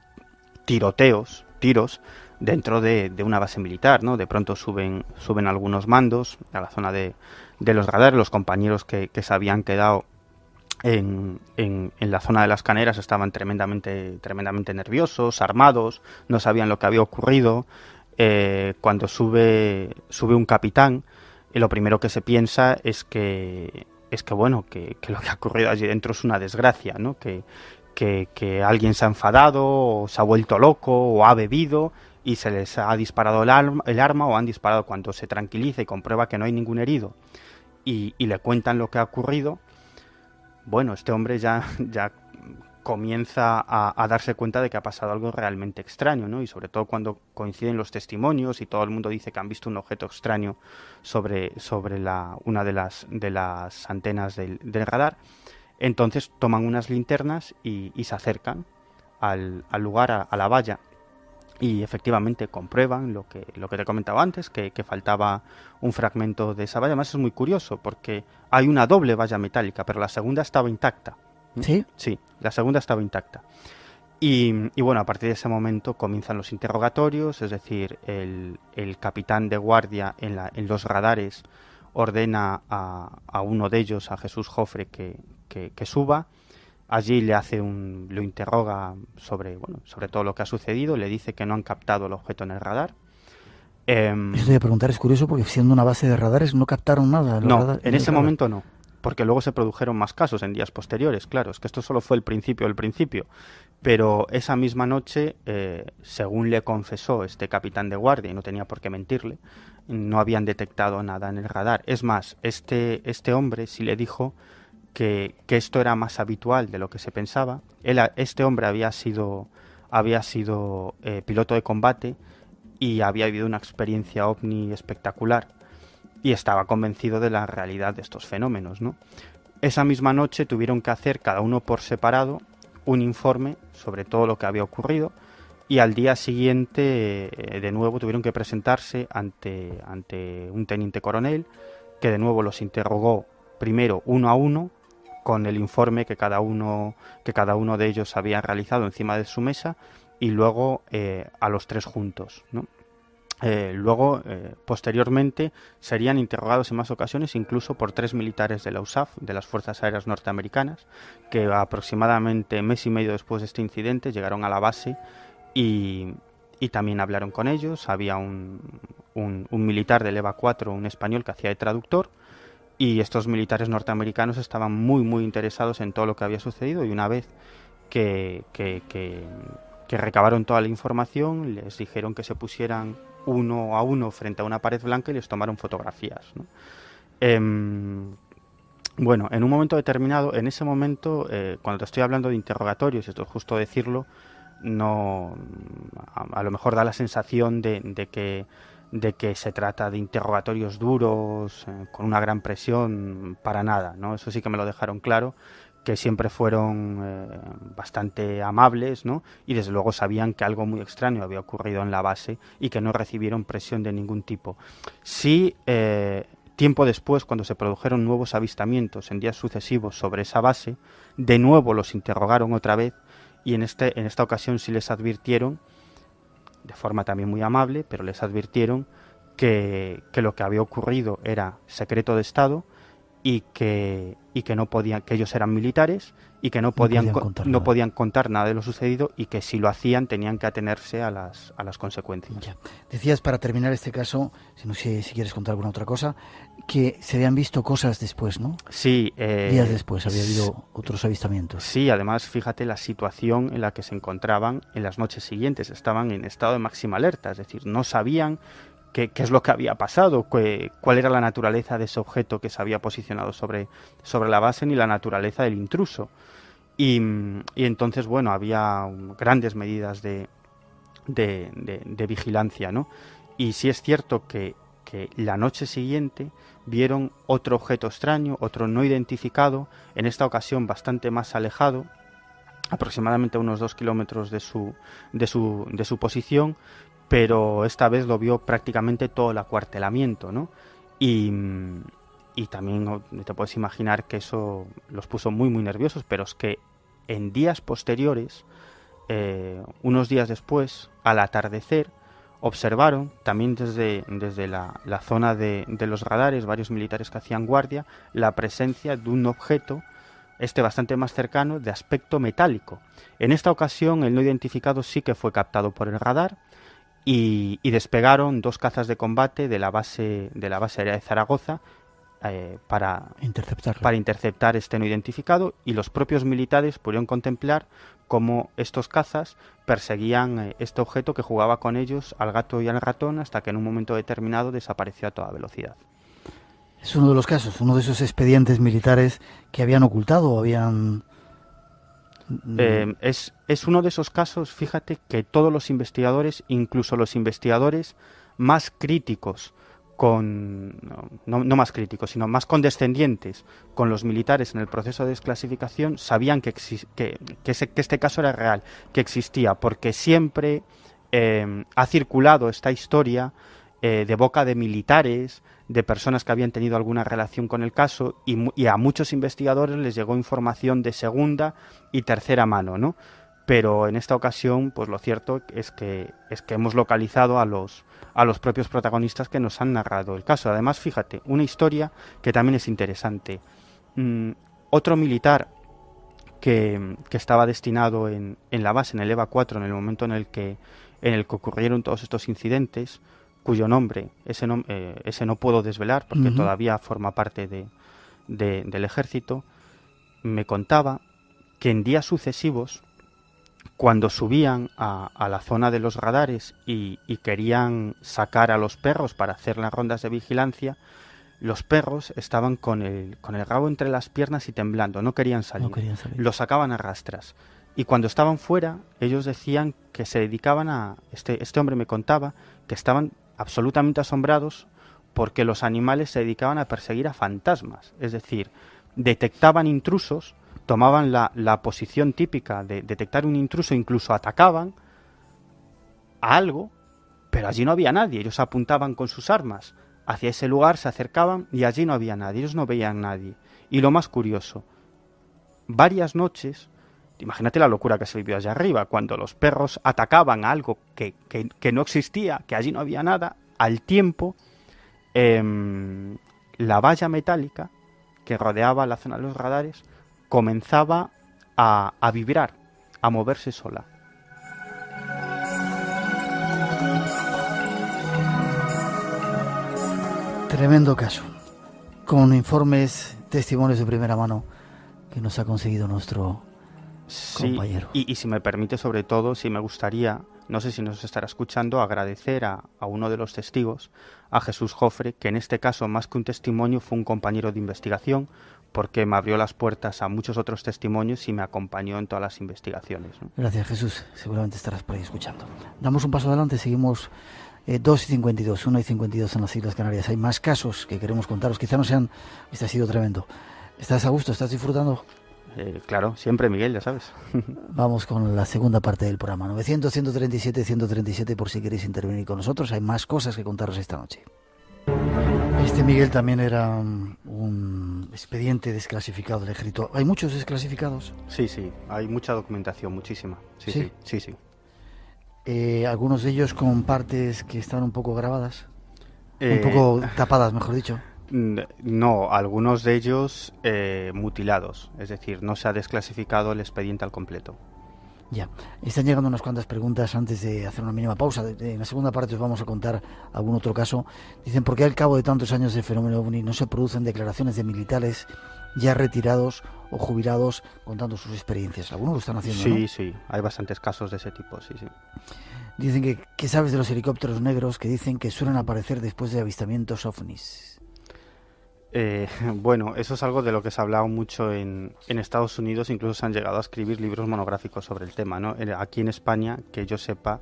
tiros dentro de una base militar, ¿no? De pronto suben algunos mandos a la zona de los radares. Los compañeros que se habían quedado en la zona de las Caneras estaban tremendamente nerviosos, armados, no sabían lo que había ocurrido. Cuando sube un capitán, lo primero que se piensa es que lo que ha ocurrido allí dentro es una desgracia, ¿no? Que alguien se ha enfadado, o se ha vuelto loco, o ha bebido y se les ha disparado el arma, o han disparado. Cuando se tranquiliza y comprueba que no hay ningún herido y le cuentan lo que ha ocurrido, bueno, este hombre ya comienza a darse cuenta de que ha pasado algo realmente extraño, ¿no? Y sobre todo cuando coinciden los testimonios y todo el mundo dice que han visto un objeto extraño sobre una de las antenas del radar. Entonces toman unas linternas y se acercan al lugar, a la valla, y efectivamente comprueban lo que te comentaba antes, que faltaba un fragmento de esa valla. Además es muy curioso porque hay una doble valla metálica, pero la segunda estaba intacta. ¿Sí? Sí, la segunda estaba intacta. Y bueno, a partir de ese momento comienzan los interrogatorios, es decir, el capitán de guardia en los radares ordena a uno de ellos, a Jesús Jofre, que suba. Allí lo interroga sobre todo lo que ha sucedido, le dice que no han captado el objeto en el radar. Eso te voy a preguntar, es curioso porque siendo una base de radares no captaron nada. No, en ese momento no, porque luego se produjeron más casos en días posteriores, claro, es que esto solo fue el principio del principio. Pero esa misma noche, según le confesó este capitán de guardia, y no tenía por qué mentirle, no habían detectado nada en el radar. Es más, este hombre sí le dijo que esto era más habitual de lo que se pensaba. Este hombre había sido piloto de combate y había vivido una experiencia ovni espectacular y estaba convencido de la realidad de estos fenómenos, ¿no? Esa misma noche tuvieron que hacer, cada uno por separado, un informe sobre todo lo que había ocurrido, y al día siguiente de nuevo tuvieron que presentarse ante un teniente coronel, que de nuevo los interrogó primero uno a uno con el informe que cada uno de ellos había realizado encima de su mesa, y luego a los tres juntos, ¿no? Posteriormente serían interrogados en más ocasiones, incluso por 3 militares de la USAF, de las Fuerzas Aéreas Norteamericanas, que aproximadamente mes y medio después de este incidente llegaron a la base y también hablaron con ellos. Había un militar del EVA 4, un español, que hacía de traductor, y estos militares norteamericanos estaban muy interesados en todo lo que había sucedido, y una vez que recabaron toda la información, les dijeron que se pusieran uno a uno frente a una pared blanca y les tomaron fotografías, ¿no? Bueno, en un momento determinado, en ese momento, cuando te estoy hablando de interrogatorios, esto es justo decirlo, no, a lo mejor da la sensación de que se trata de interrogatorios duros, con una gran presión, para nada, ¿no? Eso sí que me lo dejaron claro, que siempre fueron bastante amables, ¿no? Y desde luego sabían que algo muy extraño había ocurrido en la base y que no recibieron presión de ningún tipo. Sí, tiempo después, cuando se produjeron nuevos avistamientos en días sucesivos sobre esa base, de nuevo los interrogaron otra vez, y en esta ocasión sí les advirtieron, de forma también muy amable, pero les advirtieron que lo que había ocurrido era secreto de Estado, y que no podían, que ellos eran militares y que no podían contar nada de lo sucedido, y que si lo hacían tenían que atenerse a las consecuencias. Ya. Decías, para terminar este caso, si quieres contar alguna otra cosa, que se habían visto cosas después, ¿no? Sí. Días después había habido otros avistamientos. Sí, además fíjate la situación en la que se encontraban en las noches siguientes. Estaban en estado de máxima alerta, es decir, no sabían qué es lo que había pasado, cuál era la naturaleza de ese objeto que se había posicionado sobre la base, ni la naturaleza del intruso. Y entonces, bueno, había grandes medidas de vigilancia, ¿no? Y sí es cierto que la noche siguiente vieron otro objeto extraño, otro no identificado, en esta ocasión bastante más alejado, aproximadamente a unos 2 kilómetros de su posición, pero esta vez lo vio prácticamente todo el acuartelamiento, ¿no? Y también te puedes imaginar que eso los puso muy muy nerviosos, pero es que en días posteriores, unos días después, al atardecer, observaron también desde la zona de los radares, varios militares que hacían guardia, la presencia de un objeto, bastante más cercano, de aspecto metálico. En esta ocasión el no identificado sí que fue captado por el radar y despegaron 2 cazas de combate de la base aérea de Zaragoza para interceptar este no identificado, y los propios militares pudieron contemplar cómo estos cazas perseguían este objeto que jugaba con ellos, al gato y al ratón, hasta que en un momento determinado desapareció a toda velocidad. Es uno de los casos, uno de esos expedientes militares que habían ocultado o habían... Es uno de esos casos, fíjate, que todos los investigadores, incluso los investigadores más críticos, no más críticos, sino más condescendientes con los militares en el proceso de desclasificación, sabían que este caso era real, que existía, porque siempre ha circulado esta historia de boca de militares, de personas que habían tenido alguna relación con el caso, y a muchos investigadores les llegó información de segunda y tercera mano, ¿no? Pero en esta ocasión, pues lo cierto es que hemos localizado a los propios protagonistas que nos han narrado el caso. Además, fíjate, una historia que también es interesante. Otro militar que estaba destinado en la base, en el EVA 4, en el momento en el que ocurrieron todos estos incidentes, cuyo nombre, ese no puedo desvelar porque todavía forma parte del ejército, me contaba que en días sucesivos, cuando subían a la zona de los radares y querían sacar a los perros para hacer las rondas de vigilancia, los perros estaban con el rabo entre las piernas y temblando, no querían salir. Los sacaban a rastras. Y cuando estaban fuera, ellos decían que se dedicaban a... Este hombre me contaba que estaban absolutamente asombrados porque los animales se dedicaban a perseguir a fantasmas. Es decir, detectaban intrusos, tomaban la posición típica de detectar un intruso, incluso atacaban a algo, pero allí no había nadie. Ellos apuntaban con sus armas hacia ese lugar, se acercaban y allí no había nadie, ellos no veían nadie. Y lo más curioso, varias noches, imagínate la locura que se vivió allá arriba, cuando los perros atacaban a algo que no existía, que allí no había nada, al tiempo la valla metálica que rodeaba la zona de los radares comenzaba a vibrar, a moverse sola. Tremendo caso, con informes, testimonios de primera mano que nos ha conseguido nuestro compañero. Y si me permite, sobre todo, si me gustaría, no sé si nos estará escuchando, agradecer a uno de los testigos, a Jesús Jofre, que en este caso, más que un testimonio, fue un compañero de investigación, porque me abrió las puertas a muchos otros testimonios y me acompañó en todas las investigaciones, ¿no? Gracias, Jesús. Seguramente estarás por ahí escuchando. Damos un paso adelante, seguimos 2:52, 1:52 en las Islas Canarias. Hay más casos que queremos contaros, quizá no sean... Este ha sido tremendo. ¿Estás a gusto? ¿Estás disfrutando? Claro, siempre, Miguel, ya sabes. Vamos con la segunda parte del programa. 900-137-137 por si queréis intervenir con nosotros. Hay más cosas que contaros esta noche. Miguel también era un expediente desclasificado del ejército. ¿Hay muchos desclasificados? Sí, hay mucha documentación, muchísima. Sí. Algunos de ellos con partes que están un poco grabadas, un poco tapadas, mejor dicho. No, algunos de ellos mutilados, es decir, no se ha desclasificado el expediente al completo. Ya, están llegando unas cuantas preguntas antes de hacer una mínima pausa. En la segunda parte os vamos a contar algún otro caso. Dicen, ¿por qué al cabo de tantos años de fenómeno OVNI no se producen declaraciones de militares ya retirados o jubilados contando sus experiencias? Algunos lo están haciendo, sí, ¿no? Sí, hay bastantes casos de ese tipo, sí. Dicen ¿qué sabes de los helicópteros negros que dicen que suelen aparecer después de avistamientos OVNIs? Bueno, eso es algo de lo que se ha hablado mucho en Estados Unidos, incluso se han llegado a escribir libros monográficos sobre el tema, ¿no? Aquí en España, que yo sepa,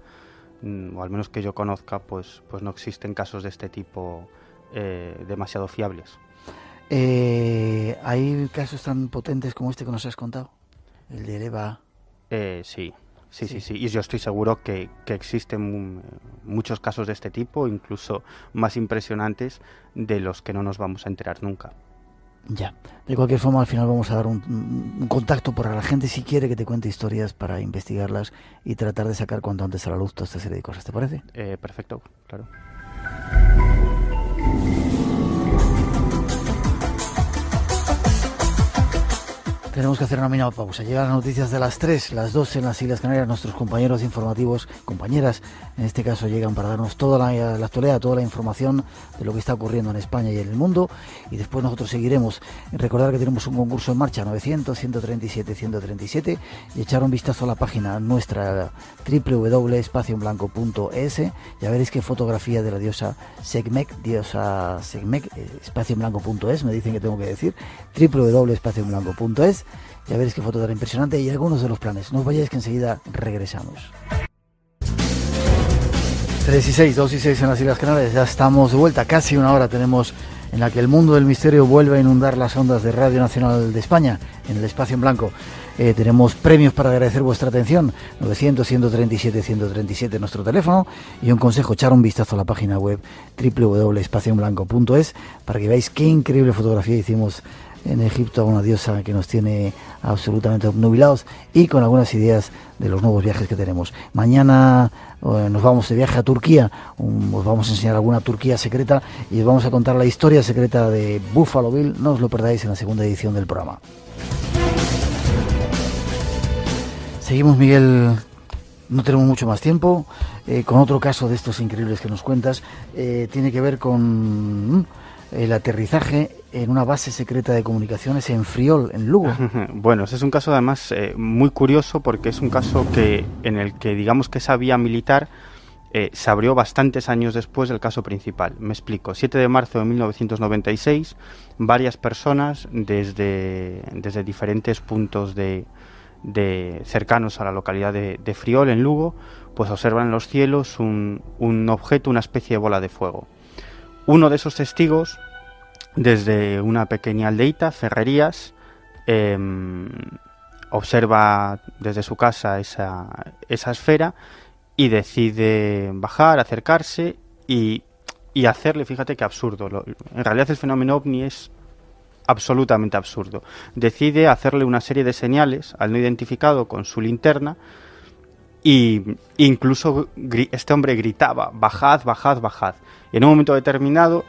o al menos que yo conozca, pues no existen casos de este tipo demasiado fiables. ¿Hay casos tan potentes como este que nos has contado? El de EVA. Sí. Y yo estoy seguro que existen muchos casos de este tipo, incluso más impresionantes de los que no nos vamos a enterar nunca. Ya, de cualquier forma al final vamos a dar un contacto para la gente si quiere que te cuente historias para investigarlas y tratar de sacar cuanto antes a la luz toda esta serie de cosas, ¿te parece? Perfecto, claro. Tenemos que hacer una mínima pausa. Llegan las noticias de las 3, las 2 en las Islas Canarias. Nuestros compañeros informativos, compañeras, en este caso, llegan para darnos toda la actualidad, toda la información de lo que está ocurriendo en España y en el mundo. Y después nosotros seguiremos. Recordar que tenemos un concurso en marcha, 900-137-137, y echar un vistazo a la página nuestra, www.espacioenblanco.es. Ya veréis qué fotografía de la diosa Sekhmet, espacioenblanco.es, me dicen que tengo que decir, www.espacioenblanco.es. Ya veréis qué foto tan impresionante y algunos de los planes. No os vayáis que enseguida regresamos. 3 y 6, 2 y 6 en las Islas Canarias. Ya estamos de vuelta, casi una hora tenemos en la que el mundo del misterio vuelve a inundar las ondas de Radio Nacional de España, en el Espacio en Blanco. Tenemos premios para agradecer vuestra atención, 900-137-137 nuestro teléfono, y un consejo, echar un vistazo a la página web www.espacioenblanco.es para que veáis qué increíble fotografía hicimos en Egipto a una diosa que nos tiene absolutamente obnubilados y con algunas ideas de los nuevos viajes que tenemos. Mañana nos vamos de viaje a Turquía, os vamos a enseñar alguna Turquía secreta y os vamos a contar la historia secreta de Buffalo Bill. No os lo perdáis en la segunda edición del programa. Seguimos, Miguel, no tenemos mucho más tiempo, con otro caso de estos increíbles que nos cuentas. Tiene que ver con el aterrizaje en una base secreta de comunicaciones en Friol, en Lugo. Bueno, ese es un caso además muy curioso, porque es un caso en el que digamos que esa vía militar se abrió bastantes años después del caso principal. Me explico. 7 de marzo de 1996, varias personas desde diferentes puntos de cercanos a la localidad de Friol, en Lugo, pues observan en los cielos un objeto, una especie de bola de fuego. Uno de esos testigos, desde una pequeña aldeita, Ferrerías, observa desde su casa esa esfera y decide bajar, acercarse y hacerle, fíjate qué absurdo, en realidad el fenómeno ovni es absolutamente absurdo. Decide hacerle una serie de señales al no identificado con su linterna, y incluso este hombre gritaba: bajad, bajad, bajad. Y en un momento determinado,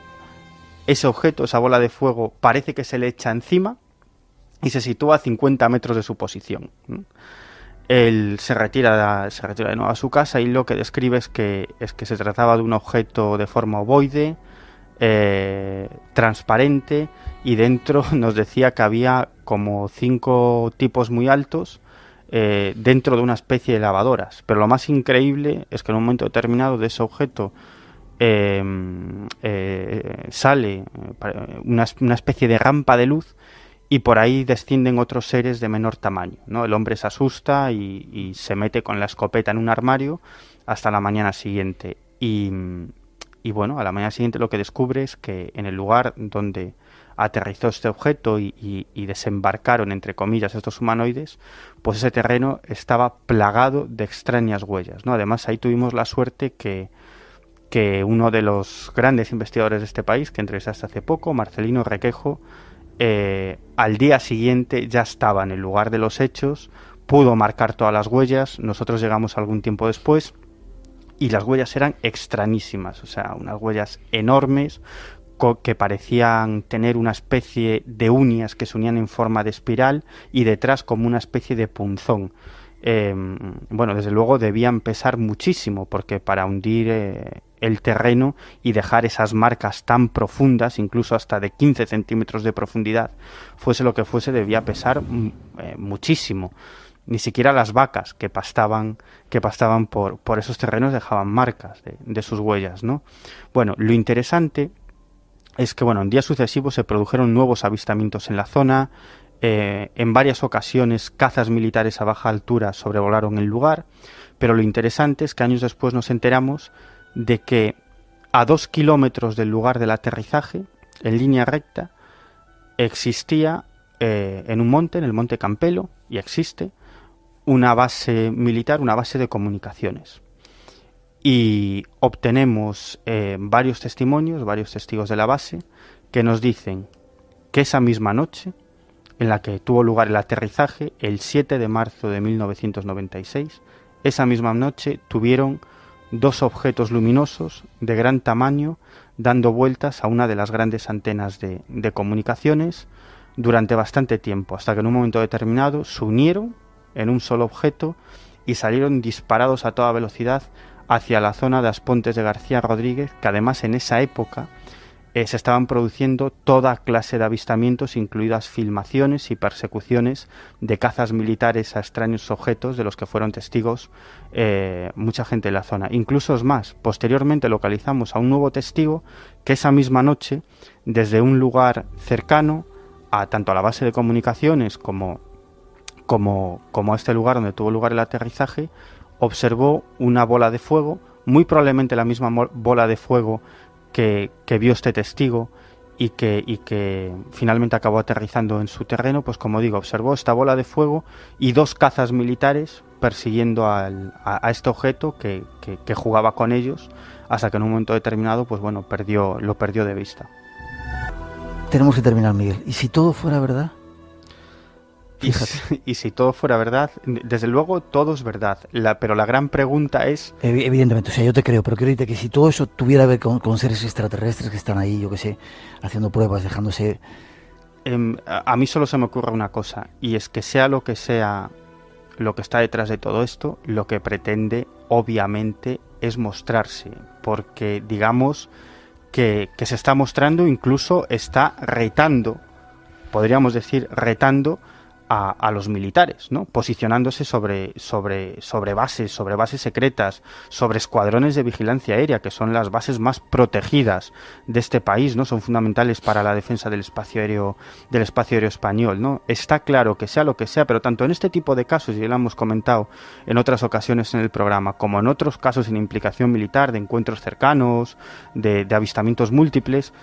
ese objeto, esa bola de fuego, parece que se le echa encima y se sitúa a 50 metros de su posición. Él se retira de nuevo a su casa y lo que describe es que se trataba de un objeto de forma ovoide, transparente, y dentro nos decía que había como 5 tipos muy altos dentro de una especie de lavadoras. Pero lo más increíble es que en un momento determinado de ese objeto sale una especie de rampa de luz, y por ahí descienden otros seres de menor tamaño, ¿no? El hombre se asusta y se mete con la escopeta en un armario hasta la mañana siguiente. Y bueno, a la mañana siguiente lo que descubre es que en el lugar donde aterrizó este objeto y desembarcaron, entre comillas, estos humanoides, pues ese terreno estaba plagado de extrañas huellas, ¿no? Además, ahí tuvimos la suerte que uno de los grandes investigadores de este país, que entrevistaste hace poco, Marcelino Requejo, al día siguiente ya estaba en el lugar de los hechos, pudo marcar todas las huellas. Nosotros llegamos algún tiempo después y las huellas eran extrañísimas, o sea, unas huellas enormes que parecían tener una especie de uñas que se unían en forma de espiral y detrás como una especie de punzón. Bueno, desde luego debían pesar muchísimo, porque para hundir el terreno y dejar esas marcas tan profundas, incluso hasta de 15 centímetros de profundidad, fuese lo que fuese, debía pesar muchísimo. Ni siquiera las vacas que pastaban por esos terrenos dejaban marcas de sus huellas, ¿no? Bueno, lo interesante es que, bueno, en días sucesivos se produjeron nuevos avistamientos en la zona. En varias ocasiones cazas militares a baja altura sobrevolaron el lugar, pero lo interesante es que años después nos enteramos de que a 2 kilómetros del lugar del aterrizaje, en línea recta, existía en un monte, en el Monte Campelo, y existe una base militar, una base de comunicaciones. Y obtenemos varios testimonios, varios testigos de la base, que nos dicen que esa misma noche, en la que tuvo lugar el aterrizaje, el 7 de marzo de 1996, esa misma noche tuvieron 2 objetos luminosos de gran tamaño dando vueltas a una de las grandes antenas de comunicaciones durante bastante tiempo, hasta que en un momento determinado se unieron en un solo objeto y salieron disparados a toda velocidad hacia la zona de Aspontes de García Rodríguez, que además en esa época se estaban produciendo toda clase de avistamientos, incluidas filmaciones y persecuciones de cazas militares a extraños objetos de los que fueron testigos mucha gente de la zona. Incluso es más, posteriormente localizamos a un nuevo testigo que esa misma noche, desde un lugar cercano a tanto a la base de comunicaciones como a este lugar donde tuvo lugar el aterrizaje, observó una bola de fuego, muy probablemente la misma bola de fuego que vio este testigo y que finalmente acabó aterrizando en su terreno. Pues como digo, observó esta bola de fuego y 2 cazas militares persiguiendo a este objeto que jugaba con ellos, hasta que en un momento determinado pues bueno, lo perdió de vista. Tenemos que terminar, Miguel. ¿Y si todo fuera verdad? Y si todo fuera verdad, desde luego todo es verdad, pero la gran pregunta es... Evidentemente, o sea, yo te creo, pero quiero decirte que si todo eso tuviera que ver con seres extraterrestres que están ahí, yo qué sé, haciendo pruebas, dejándose... A mí solo se me ocurre una cosa, y es que sea lo que está detrás de todo esto, lo que pretende, obviamente, es mostrarse, porque digamos que se está mostrando, incluso está retando, podríamos decir, retando a los militares, ¿no? Posicionándose sobre bases secretas, sobre escuadrones de vigilancia aérea, que son las bases más protegidas de este país, ¿no? Son fundamentales para la defensa del espacio aéreo español, ¿no? Está claro que sea lo que sea, pero tanto en este tipo de casos, ya lo hemos comentado en otras ocasiones en el programa, como en otros casos sin implicación militar, de encuentros cercanos, de avistamientos múltiples,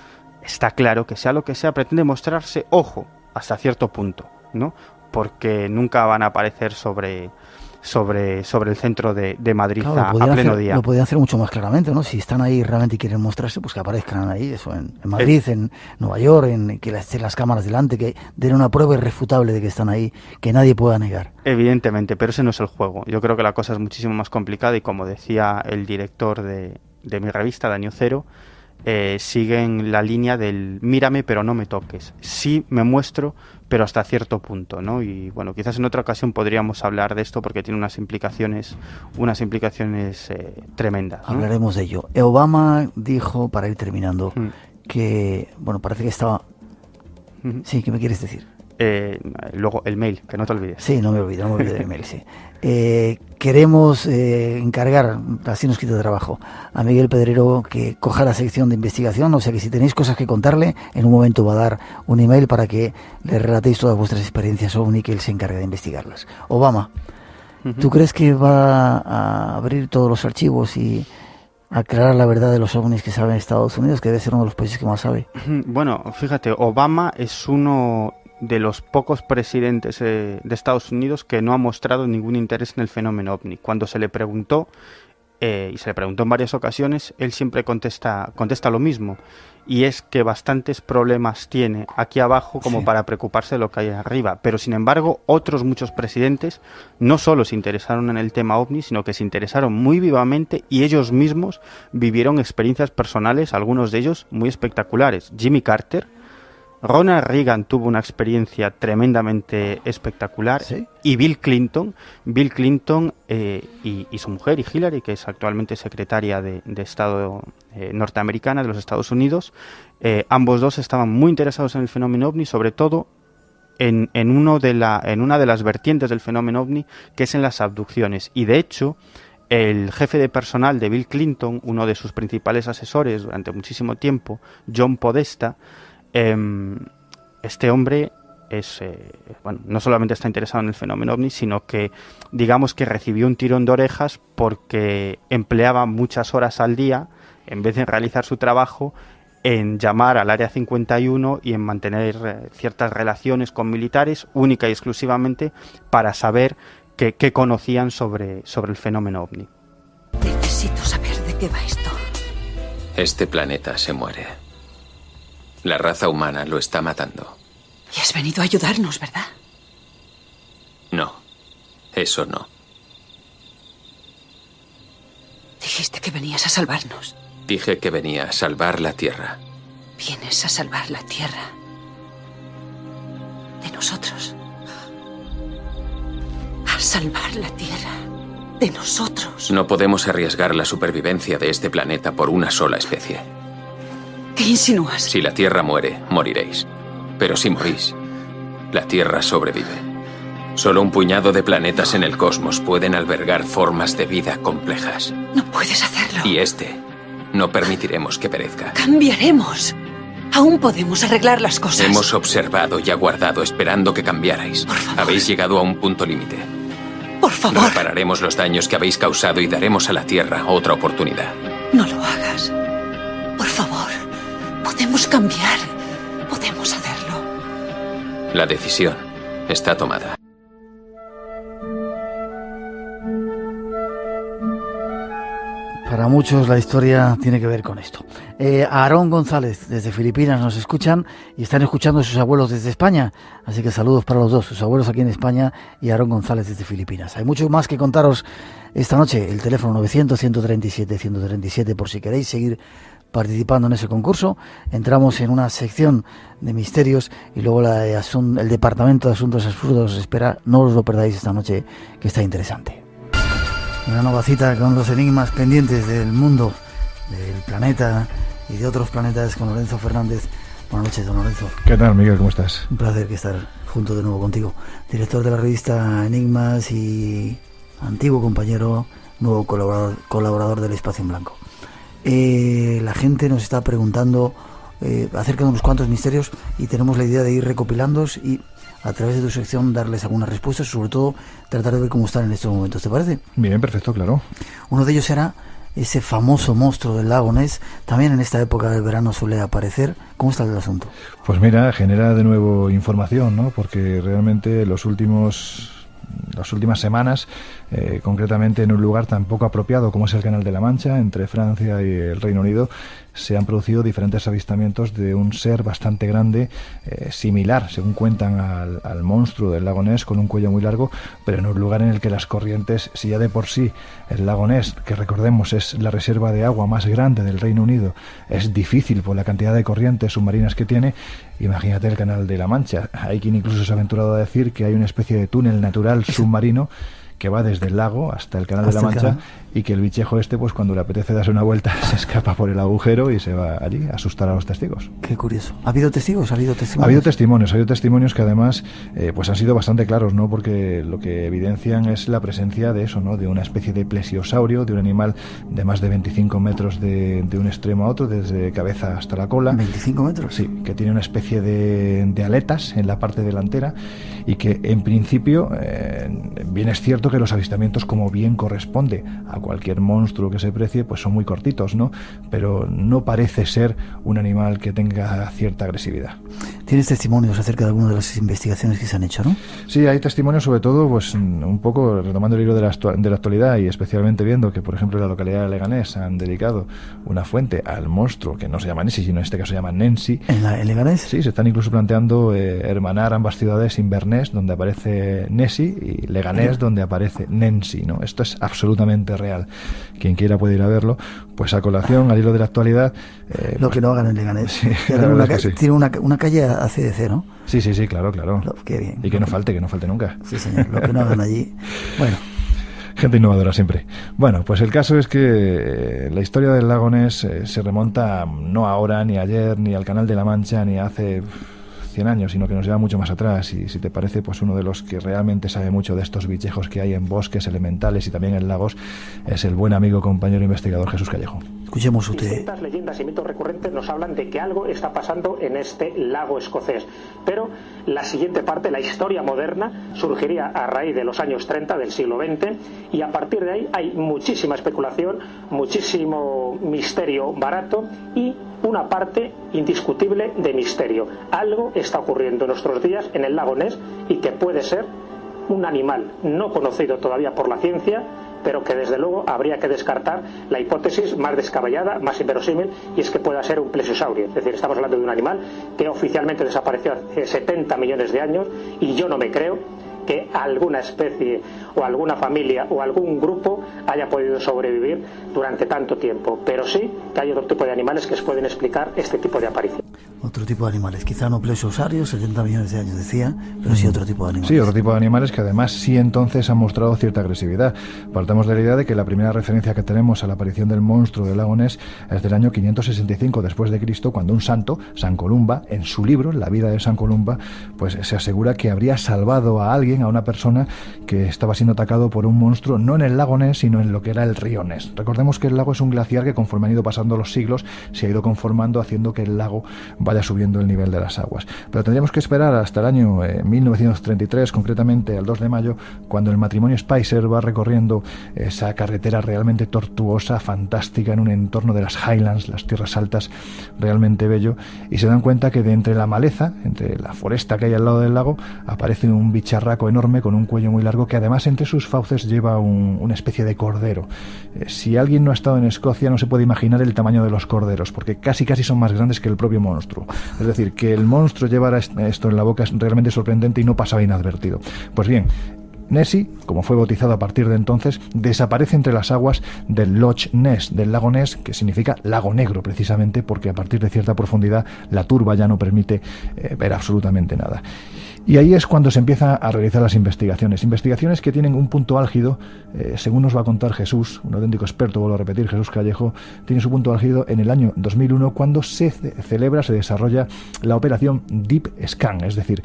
está claro que sea lo que sea, pretende mostrarse, ojo, hasta cierto punto, ¿no? Porque nunca van a aparecer sobre el centro de Madrid, claro, a pleno día. Lo podían hacer mucho más claramente, ¿no? Si están ahí y realmente quieren mostrarse, pues que aparezcan ahí, eso, en Madrid, en Nueva York, que estén las cámaras delante, que den una prueba irrefutable de que están ahí, que nadie pueda negar. Evidentemente, pero ese no es el juego. Yo creo que la cosa es muchísimo más complicada y, como decía el director de mi revista, Daño Cero, siguen la línea del mírame pero no me toques, sí me muestro pero hasta cierto punto, ¿no? Y bueno, quizás en otra ocasión podríamos hablar de esto porque tiene unas implicaciones tremendas, ¿no? Hablaremos de ello. Obama dijo, para ir terminando, que, bueno, parece que estaba... Sí, ¿qué me quieres decir? Luego el mail, que no te olvides. Sí, no me olvido del mail, sí. Queremos encargar, así nos quita trabajo, a Miguel Pedrero que coja la sección de investigación, o sea que si tenéis cosas que contarle, en un momento va a dar un email para que le relatéis todas vuestras experiencias OVNI, que él se encargue de investigarlas. Obama, ¿tú crees que va a abrir todos los archivos y aclarar la verdad de los ovnis que saben Estados Unidos, que debe ser uno de los países que más sabe? Bueno, fíjate, Obama es uno de los pocos presidentes de Estados Unidos que no ha mostrado ningún interés en el fenómeno OVNI. Cuando se le preguntó, y se le preguntó en varias ocasiones, él siempre contesta lo mismo, y es que bastantes problemas tiene aquí abajo como para preocuparse de lo que hay arriba. Pero sin embargo, otros muchos presidentes no solo se interesaron en el tema OVNI, sino que se interesaron muy vivamente y ellos mismos vivieron experiencias personales, algunos de ellos muy espectaculares. Jimmy Carter, Ronald Reagan tuvo una experiencia tremendamente espectacular, ¿sí? Y Bill Clinton y su mujer, y Hillary, que es actualmente secretaria de Estado norteamericana de los Estados Unidos, ambos dos estaban muy interesados en el fenómeno OVNI, sobre todo en una de las vertientes del fenómeno OVNI, que es en las abducciones. Y de hecho, el jefe de personal de Bill Clinton, uno de sus principales asesores durante muchísimo tiempo, John Podesta, este hombre no solamente está interesado en el fenómeno OVNI, sino que digamos que recibió un tirón de orejas porque empleaba muchas horas al día, en vez de realizar su trabajo, en llamar al Área 51 y en mantener ciertas relaciones con militares, única y exclusivamente para saber que conocían sobre el fenómeno ovni. Necesito saber de qué va esto. Este planeta se muere. La raza humana lo está matando. Y has venido a ayudarnos, ¿verdad? No, eso no. Dijiste que venías a salvarnos. Dije que venía a salvar la Tierra. Vienes a salvar la Tierra. De nosotros. A salvar la Tierra. De nosotros. No podemos arriesgar la supervivencia de este planeta por una sola especie. ¿Qué insinúas? Si la Tierra muere, moriréis. Pero si morís, la Tierra sobrevive. Solo un puñado de planetas en el cosmos pueden albergar formas de vida complejas. No puedes hacerlo. Y no permitiremos que perezca. Cambiaremos. Aún podemos arreglar las cosas. Hemos observado y aguardado esperando que cambiarais. Por favor. Habéis llegado a un punto límite. Por favor. Repararemos los daños que habéis causado y daremos a la Tierra otra oportunidad. No lo hagas. Por favor. Podemos cambiar. Podemos hacerlo. La decisión está tomada. Para muchos la historia tiene que ver con esto. Aarón González, desde Filipinas, nos escuchan y están escuchando a sus abuelos desde España. Así que saludos para los dos, sus abuelos aquí en España y Aarón González desde Filipinas. Hay mucho más que contaros esta noche. El teléfono 900-137-137 por si queréis seguir participando en ese concurso. Entramos en una sección de misterios y luego el Departamento de Asuntos Absurdos espera. No os lo perdáis esta noche, que está interesante. Una nueva cita con los enigmas pendientes del mundo, del planeta y de otros planetas con Lorenzo Fernández. Buenas noches, don Lorenzo. ¿Qué tal, Miguel? ¿Cómo estás? Un placer estar junto de nuevo contigo. Director de la revista Enigmas y antiguo compañero, nuevo colaborador del Espacio en Blanco. La gente nos está preguntando acerca de unos cuantos misterios y tenemos la idea de ir recopilándolos y a través de tu sección darles algunas respuestas, sobre todo tratar de ver cómo están en estos momentos. ¿Te parece? Bien, perfecto, claro. Uno de ellos era ese famoso monstruo del lago Ness. También en esta época del verano suele aparecer. ¿Cómo está el asunto? Pues mira, genera de nuevo información, ¿no? Porque realmente las últimas semanas, concretamente en un lugar tan poco apropiado como es el Canal de la Mancha, entre Francia y el Reino Unido, se han producido diferentes avistamientos de un ser bastante grande, similar, según cuentan, al monstruo del lago Ness, con un cuello muy largo, pero en un lugar en el que las corrientes, si ya de por sí el lago Ness, que recordemos es la reserva de agua más grande del Reino Unido, es difícil por la cantidad de corrientes submarinas que tiene, imagínate el Canal de la Mancha. Hay quien incluso se ha aventurado a decir que hay una especie de túnel natural submarino que va desde el lago hasta el Canal de la Mancha y que el bichejo pues cuando le apetece darse una vuelta se escapa por el agujero y se va allí a asustar a los testigos. Qué curioso. ¿Ha habido testigos? ¿Ha habido testimonios que además pues han sido bastante claros, ¿no? Porque lo que evidencian es la presencia de eso, ¿no? De una especie de plesiosaurio, de un animal de más de 25 metros de un extremo a otro, desde cabeza hasta la cola. ¿25 metros? Sí, que tiene una especie de aletas en la parte delantera y que en principio bien es cierto que los avistamientos, como bien corresponde a cualquier monstruo que se precie, pues son muy cortitos, ¿no? Pero no parece ser un animal que tenga cierta agresividad. ¿Tienes testimonios acerca de alguna de las investigaciones que se han hecho, no? Sí, hay testimonios, sobre todo, pues un poco retomando el hilo de la actualidad y especialmente viendo que, por ejemplo, en la localidad de Leganés han dedicado una fuente al monstruo que no se llama Nessie, sino en este caso se llama Nensi. ¿En Leganés? Sí, se están incluso planteando hermanar ambas ciudades, Inverness, donde aparece Nessie, y Leganés, donde aparece Nensi, ¿no? Esto es absolutamente real. Quien quiera puede ir a verlo. Pues a colación, al hilo de la actualidad... lo pues, que no hagan en Leganés. Sí, tiene una calle a CDC, ¿no? Sí, claro. Qué bien. Y que no falte nunca. Sí, señor, lo que no hagan allí. Bueno. Gente innovadora siempre. Bueno, pues el caso es que la historia del lago Ness se remonta no ahora, ni ayer, ni al Canal de la Mancha, ni hace 100 años, sino que nos lleva mucho más atrás. Y si te parece, pues uno de los que realmente sabe mucho de estos bichejos que hay en bosques elementales y también en lagos es el buen amigo, compañero investigador Jesús Callejo. Escuchemos usted. Distintas leyendas y mitos recurrentes nos hablan de que algo está pasando en este lago escocés. Pero la siguiente parte, la historia moderna, surgiría a raíz de los años 30 del siglo XX y a partir de ahí hay muchísima especulación, muchísimo misterio barato y una parte indiscutible de misterio. Algo está ocurriendo en nuestros días en el lago Ness y que puede ser un animal no conocido todavía por la ciencia, pero que desde luego habría que descartar la hipótesis más descabellada, más inverosímil, y es que pueda ser un plesiosaurio. Es decir, estamos hablando de un animal que oficialmente desapareció hace 70 millones de años, y yo no me creo que alguna especie o alguna familia o algún grupo haya podido sobrevivir durante tanto tiempo, pero sí que hay otro tipo de animales que se pueden explicar este tipo de aparición. Otro tipo de animales, quizá no plesiosaurios, 70 millones de años decía, pero sí otro tipo de animales. Sí, otro tipo de animales que además sí entonces han mostrado cierta agresividad. Partamos de la idea de que la primera referencia que tenemos a la aparición del monstruo del lago Ness es del año 565 después de Cristo, cuando un santo, San Columba, en su libro, La vida de San Columba, pues se asegura que habría salvado a alguien, a una persona que estaba siendo atacado por un monstruo, no en el lago Ness, sino en lo que era el río Ness. Recordemos que el lago es un glaciar que conforme han ido pasando los siglos se ha ido conformando, haciendo que el lago vaya subiendo el nivel de las aguas. Pero tendríamos que esperar hasta el año 1933, concretamente al 2 de mayo, cuando el matrimonio Spicer va recorriendo esa carretera realmente tortuosa, fantástica, en un entorno de las Highlands, las tierras altas, realmente bello, y se dan cuenta que de entre la maleza, entre la foresta que hay al lado del lago, aparece un bicharraco enorme con un cuello muy largo que además entre sus fauces lleva una especie de cordero. Si alguien no ha estado en Escocia no se puede imaginar el tamaño de los corderos, porque casi son más grandes que el propio monstruo. Es decir, que el monstruo llevara esto en la boca es realmente sorprendente y no pasaba inadvertido. Pues bien, Nessie, como fue bautizado a partir de entonces, desaparece entre las aguas del Loch Ness, del lago Ness, que significa lago negro precisamente, porque a partir de cierta profundidad la turba ya no permite ver absolutamente nada. Y ahí es cuando se empieza a realizar las investigaciones que tienen un punto álgido, según nos va a contar Jesús, un auténtico experto, vuelvo a repetir, Jesús Callejo, tiene su punto álgido en el año 2001, cuando se desarrolla la operación Deep Scan, es decir,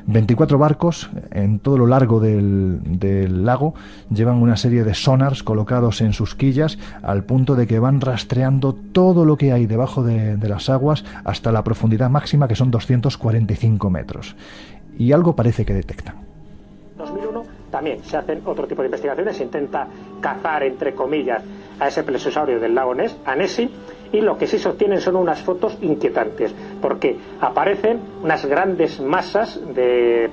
24 barcos en todo lo largo del lago llevan una serie de sonars colocados en sus quillas al punto de que van rastreando todo lo que hay debajo de las aguas hasta la profundidad máxima, que son 245 metros. Y algo parece que detectan. En 2001 también se hacen otro tipo de investigaciones, se intenta cazar, entre comillas, a ese plesiosaurio del lago Ness, a Nessie, y lo que sí se obtienen son unas fotos inquietantes, porque aparecen unas grandes masas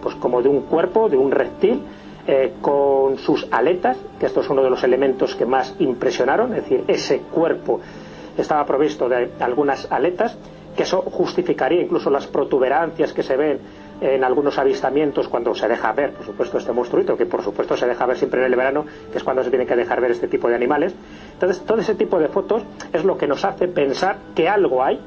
pues como de un cuerpo, de un reptil, con sus aletas, que esto es uno de los elementos que más impresionaron, es decir, ese cuerpo estaba provisto de algunas aletas, que eso justificaría incluso las protuberancias que se ven en algunos avistamientos cuando se deja ver, por supuesto, este monstruito, que por supuesto se deja ver siempre en el verano, que es cuando se tiene que dejar ver este tipo de animales. Entonces, todo ese tipo de fotos es lo que nos hace pensar que algo hay,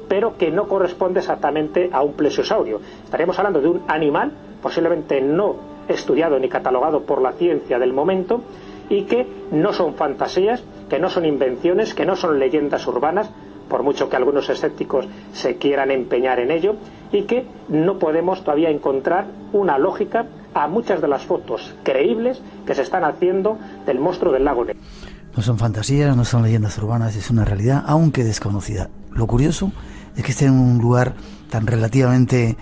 pero que no corresponde exactamente a un plesiosaurio. Estaríamos hablando de un animal, posiblemente no estudiado ni catalogado por la ciencia del momento, y que no son fantasías, que no son invenciones, que no son leyendas urbanas, por mucho que algunos escépticos se quieran empeñar en ello, y que no podemos todavía encontrar una lógica a muchas de las fotos creíbles que se están haciendo del monstruo del lago Ness. No son fantasías, no son leyendas urbanas, es una realidad, aunque desconocida. Lo curioso es que esté en un lugar tan relativamente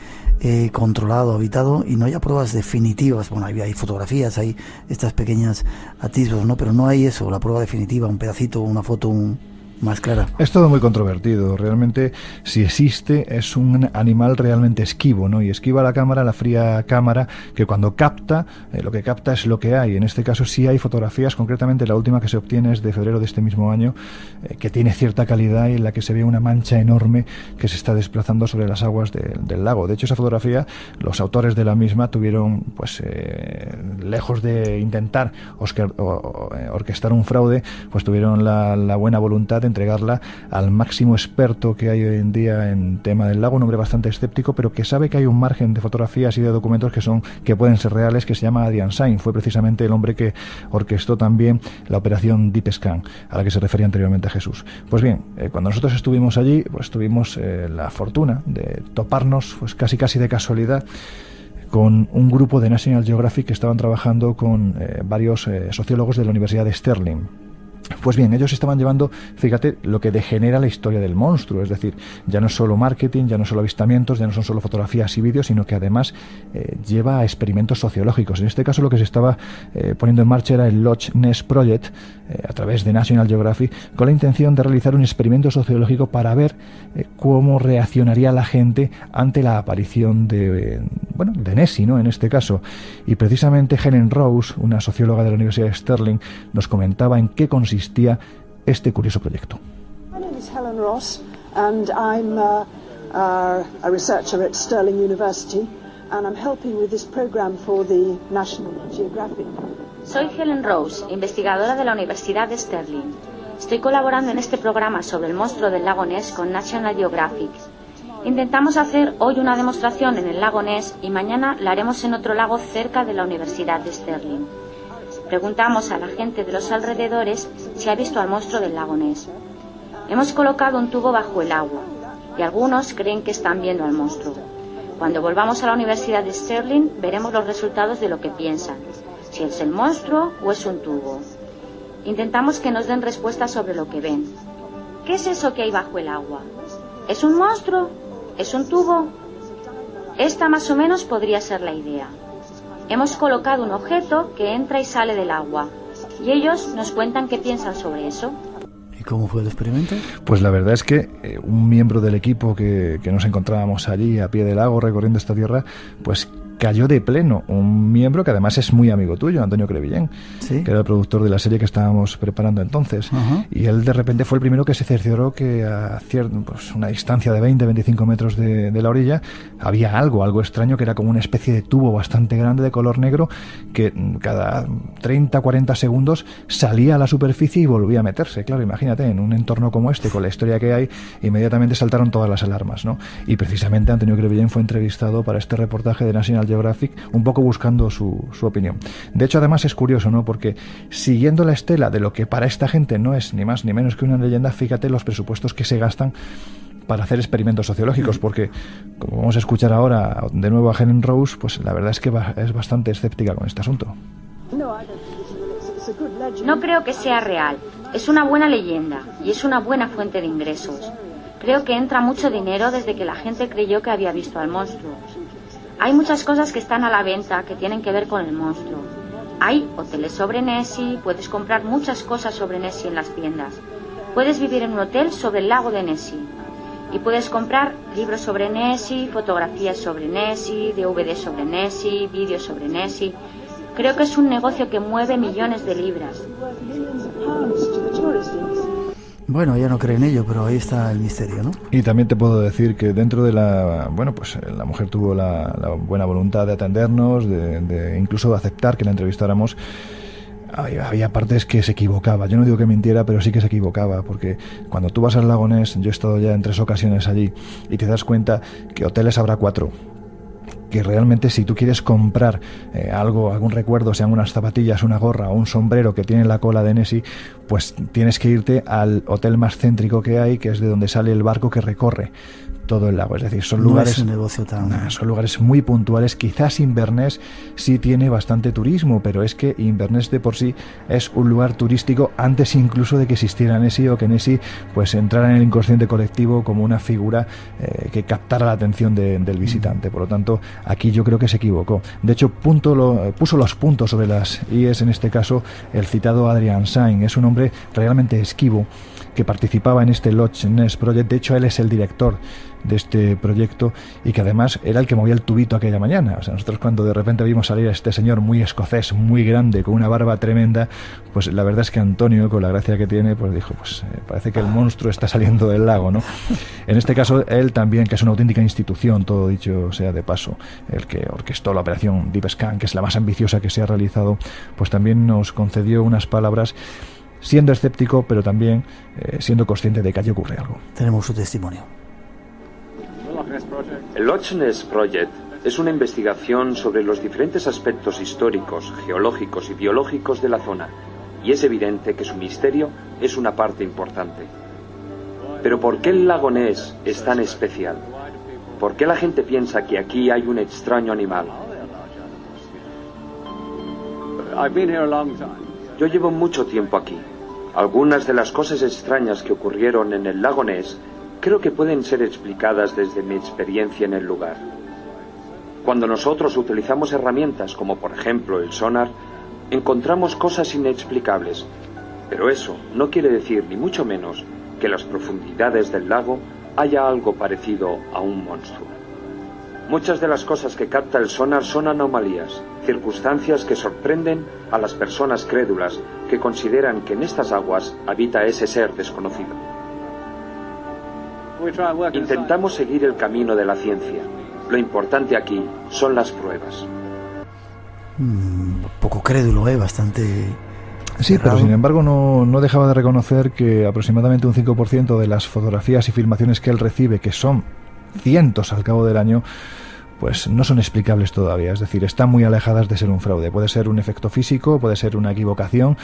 controlado, habitado, y no haya pruebas definitivas. Bueno, hay fotografías, hay estas pequeñas atisbos, ¿no? Pero no hay eso, la prueba definitiva, un pedacito, una foto, más clara. Es todo muy controvertido. Realmente, si existe, es un animal realmente esquivo, ¿no? Y esquiva la cámara, la fría cámara, que cuando capta, lo que capta es lo que hay. En este caso sí hay fotografías, concretamente la última que se obtiene es de febrero de este mismo año, que tiene cierta calidad y en la que se ve una mancha enorme que se está desplazando sobre las aguas del lago. De hecho, esa fotografía, los autores de la misma tuvieron, pues, lejos de intentar orquestar un fraude, pues tuvieron la buena voluntad de entregarla al máximo experto que hay hoy en día en tema del lago, un hombre bastante escéptico, pero que sabe que hay un margen de fotografías y de documentos que pueden ser reales, que se llama Adrian Sain. Fue precisamente el hombre que orquestó también la operación Deep Scan, a la que se refería anteriormente a Jesús. Pues bien, cuando nosotros estuvimos allí, pues tuvimos la fortuna de toparnos, pues casi de casualidad, con un grupo de National Geographic que estaban trabajando con varios sociólogos de la Universidad de Stirling. Pues bien, ellos estaban llevando, fíjate, lo que degenera la historia del monstruo, es decir, ya no es solo marketing, ya no solo avistamientos, ya no son solo fotografías y vídeos, sino que además lleva a experimentos sociológicos. En este caso lo que se estaba poniendo en marcha era el Loch Ness Project, a través de National Geographic, con la intención de realizar un experimento sociológico para ver cómo reaccionaría la gente ante la aparición de de Nessie, ¿no?, en este caso. Y precisamente Helen Rose, una socióloga de la Universidad de Stirling, nos comentaba en qué consistía este curioso proyecto. My name is Helen Ross and I'm a researcher at Stirling University and I'm helping with this program for the National Geographic. Soy Helen Rose, investigadora de la Universidad de Stirling. Estoy colaborando en este programa sobre el monstruo del lago Ness con National Geographic. Intentamos hacer hoy una demostración en el lago Ness y mañana la haremos en otro lago cerca de la Universidad de Stirling. Preguntamos a la gente de los alrededores si ha visto al monstruo del lago Ness. Hemos colocado un tubo bajo el agua y algunos creen que están viendo al monstruo. Cuando volvamos a la Universidad de Stirling veremos los resultados de lo que piensan, si es el monstruo o es un tubo. Intentamos que nos den respuestas sobre lo que ven. ¿Qué es eso que hay bajo el agua? ¿Es un monstruo? ¿Es un tubo? Esta más o menos podría ser la idea. Hemos colocado un objeto que entra y sale del agua y ellos nos cuentan qué piensan sobre eso. ¿Y cómo fue el experimento? Pues la verdad es que un miembro del equipo que nos encontrábamos allí a pie del lago recorriendo esta tierra, pues cayó de pleno un miembro que además es muy amigo tuyo, Antonio Crevillén, ¿sí?, que era el productor de la serie que estábamos preparando entonces. Uh-huh. Y él de repente fue el primero que se cercioró que a una distancia de 20-25 metros de la orilla había algo extraño, que era como una especie de tubo bastante grande de color negro que cada 30-40 segundos salía a la superficie y volvía a meterse. Claro, imagínate, en un entorno como este, con la historia que hay, inmediatamente saltaron todas las alarmas, ¿no? Y precisamente Antonio Crevillén fue entrevistado para este reportaje de National Geographic, un poco buscando su opinión. De hecho, además es curioso, ¿no?, porque siguiendo la estela de lo que para esta gente no es ni más ni menos que una leyenda, fíjate los presupuestos que se gastan para hacer experimentos sociológicos, porque como vamos a escuchar ahora de nuevo a Helen Rose, pues la verdad es que es bastante escéptica con este asunto. No creo que sea real. Es una buena leyenda y es una buena fuente de ingresos. Creo que entra mucho dinero desde que la gente creyó que había visto al monstruo. Hay muchas cosas que están a la venta que tienen que ver con el monstruo. Hay hoteles sobre Nessie, puedes comprar muchas cosas sobre Nessie en las tiendas. Puedes vivir en un hotel sobre el lago de Nessie. Y puedes comprar libros sobre Nessie, fotografías sobre Nessie, DVD sobre Nessie, vídeos sobre Nessie. Creo que es un negocio que mueve millones de libras. Bueno, ya no creo en ello, pero ahí está el misterio, ¿no? Y también te puedo decir que dentro de la mujer tuvo la buena voluntad de atendernos, de incluso aceptar que la entrevistáramos. Había partes que se equivocaba. Yo no digo que mintiera, pero sí que se equivocaba, porque cuando tú vas al lago Ness, yo he estado ya en 3 ocasiones allí, y te das cuenta que hoteles habrá 4. Que realmente si tú quieres comprar algún recuerdo, sean unas zapatillas, una gorra o un sombrero que tiene la cola de Nessie, pues tienes que irte al hotel más céntrico que hay, que es de donde sale el barco que recorre todo el lago. Es decir, son lugares, no es un negocio son lugares muy puntuales. Quizás Inverness sí tiene bastante turismo, pero es que Inverness de por sí es un lugar turístico antes incluso de que existiera Nessie, o que Nessie pues entrara en el inconsciente colectivo como una figura que captara la atención del visitante. Por lo tanto, aquí yo creo que se equivocó. De hecho, puso los puntos sobre las IES, en este caso el citado Adrian Sain. Es un hombre realmente esquivo que participaba en este Loch Ness Project. De hecho, él es el director de este proyecto y que además era el que movía el tubito aquella mañana. O sea, nosotros cuando de repente vimos salir a este señor muy escocés, muy grande, con una barba tremenda, pues la verdad es que Antonio, con la gracia que tiene, pues dijo, pues parece que el monstruo está saliendo del lago, ¿no? En este caso, él también, que es una auténtica institución, todo dicho sea de paso, el que orquestó la operación Deep Scan, que es la más ambiciosa que se ha realizado, pues también nos concedió unas palabras, siendo escéptico, pero también siendo consciente de que allí ocurre algo. Tenemos su testimonio. El Loch Ness Project es una investigación sobre los diferentes aspectos históricos, geológicos y biológicos de la zona, y es evidente que su misterio es una parte importante. Pero ¿por qué el lago Ness es tan especial? ¿Por qué la gente piensa que aquí hay un extraño animal? Yo llevo mucho tiempo aquí. Algunas de las cosas extrañas que ocurrieron en el lago Ness creo que pueden ser explicadas desde mi experiencia en el lugar. Cuando nosotros utilizamos herramientas como por ejemplo el sonar, encontramos cosas inexplicables, pero eso no quiere decir ni mucho menos que en las profundidades del lago haya algo parecido a un monstruo. Muchas de las cosas que capta el sonar son anomalías, circunstancias que sorprenden a las personas crédulas que consideran que en estas aguas habita ese ser desconocido. Intentamos seguir el camino de la ciencia. Lo importante aquí son las pruebas. Poco crédulo, bastante... Sí, cerrado. pero sin embargo no dejaba de reconocer que aproximadamente un 5% de las fotografías y filmaciones que él recibe, que son cientos al cabo del año, pues no son explicables todavía. Es decir, están muy alejadas de ser un fraude. Puede ser un efecto físico, puede ser una equivocación,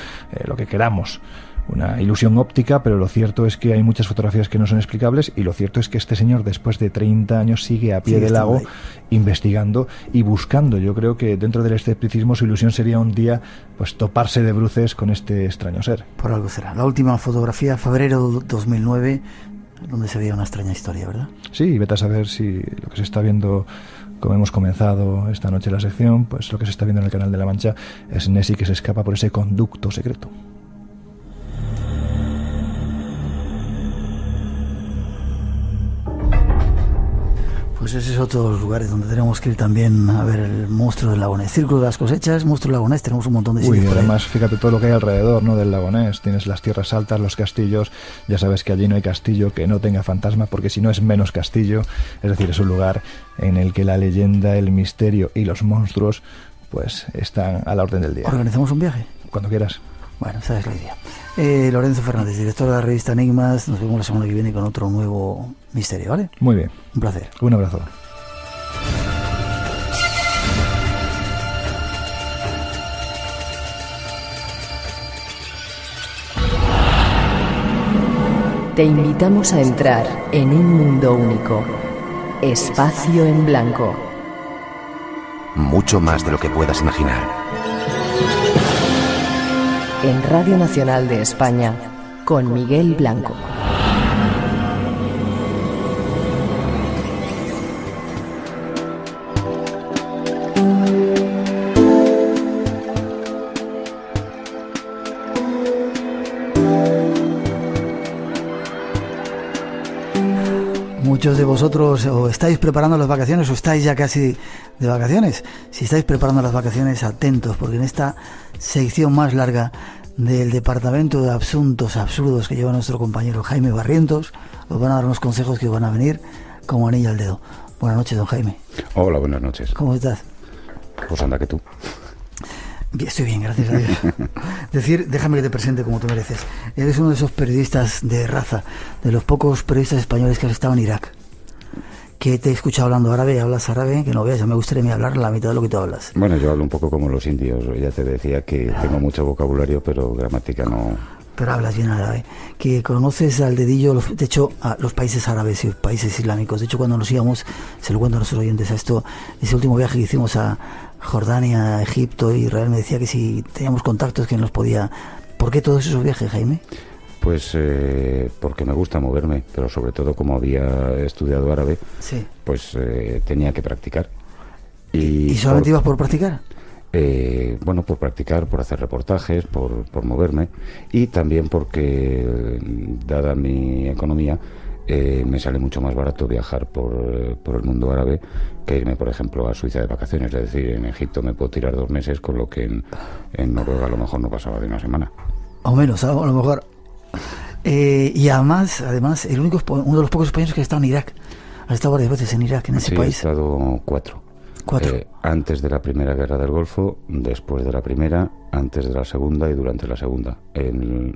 lo que queramos, una ilusión óptica, pero lo cierto es que hay muchas fotografías que no son explicables, y lo cierto es que este señor, después de 30 años, sigue a pie del lago investigando y buscando. Yo creo que dentro del escepticismo su ilusión sería un día pues toparse de bruces con este extraño ser. Por algo será. La última fotografía, febrero 2009, donde se veía una extraña historia, ¿verdad? Sí, y vete a saber si lo que se está viendo, como hemos comenzado esta noche la sección, pues lo que se está viendo en el Canal de la Mancha es Nessie que se escapa por ese conducto secreto. Pues ese es otro de los lugares donde tenemos que ir también a ver el monstruo del lago Ness. Círculo de las cosechas, monstruo del lago Ness, tenemos un montón de sitios. Uy, por ahí. además, fíjate todo lo que hay alrededor, ¿no?, del lago Ness. Tienes las tierras altas, los castillos. Ya sabes que allí no hay castillo que no tenga fantasma, porque si no es menos castillo. Es decir, es un lugar en el que la leyenda, el misterio y los monstruos pues están a la orden del día. ¿Organizamos un viaje? Cuando quieras. Bueno, esa es la idea. Lorenzo Fernández, director de la revista Enigmas. Nos vemos la semana que viene con otro nuevo misterio, ¿vale? Muy bien. Un placer. Un abrazo. Te invitamos a entrar en un mundo único. Espacio en blanco. Mucho más de lo que puedas imaginar. En Radio Nacional de España, con Miguel Blanco. Muchos de vosotros o estáis preparando las vacaciones o estáis ya casi de vacaciones. Si estáis preparando las vacaciones, atentos, porque en esta sección más larga del Departamento de Asuntos Absurdos que lleva nuestro compañero Jaime Barrientos, os van a dar unos consejos que os van a venir como anillo al dedo. Buenas noches, don Jaime. Hola, buenas noches. ¿Cómo estás? Pues anda que tú. Estoy bien, gracias a Dios. Déjame que te presente como te mereces. Eres uno de esos periodistas de raza, de los pocos periodistas españoles que has estado en Irak. Que te he escuchado hablando árabe, hablas árabe, que no veas, ya me gustaría hablar la mitad de lo que tú hablas. Bueno, yo hablo un poco como los indios, ya te decía que tengo mucho vocabulario, pero gramática no. Pero hablas bien árabe. Que conoces al dedillo, de hecho, a los países árabes y países islámicos. De hecho, cuando nos íbamos, se lo cuento a nuestros oyentes, a ese último viaje que hicimos a Jordania, Egipto y Israel, me decía que si teníamos contactos que nos podía... ¿Por qué todos esos viajes, Jaime? Pues porque me gusta moverme, pero sobre todo como había estudiado árabe, sí, pues tenía que practicar. ¿Y solamente ibas por practicar? Bueno, por practicar, por hacer reportajes, por moverme, y también porque, dada mi economía, me sale mucho más barato viajar por el mundo árabe que irme, por ejemplo, a Suiza de vacaciones. Es decir, en Egipto me puedo tirar 2 meses, con lo que en Noruega a lo mejor no pasaba de una semana. O menos, a lo mejor. Y además, uno de los pocos españoles que ha estado en Irak. Has estado varias veces en Irak, en ese país. Sí, he estado 4. Antes de la Primera Guerra del Golfo, después de la Primera, antes de la Segunda y durante la Segunda.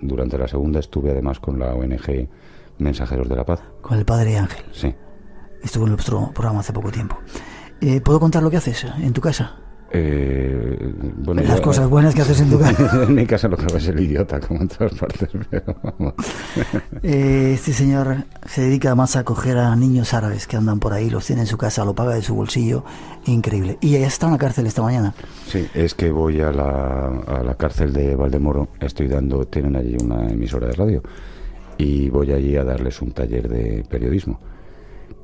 Durante la Segunda estuve además con la ONG Mensajeros de la Paz. Con el padre Ángel. Sí. Estuvo en nuestro programa hace poco tiempo. ¿Puedo contar lo que haces en tu casa? Bueno, las cosas buenas que haces en tu casa. En mi casa lo que hago es el idiota, como en todas partes, pero vamos. Este señor se dedica además a coger a niños árabes que andan por ahí, los tiene en su casa, lo paga de su bolsillo, increíble. Y ya está en la cárcel esta mañana. Sí, es que voy a la cárcel de Valdemoro, tienen allí una emisora de radio, y voy allí a darles un taller de periodismo.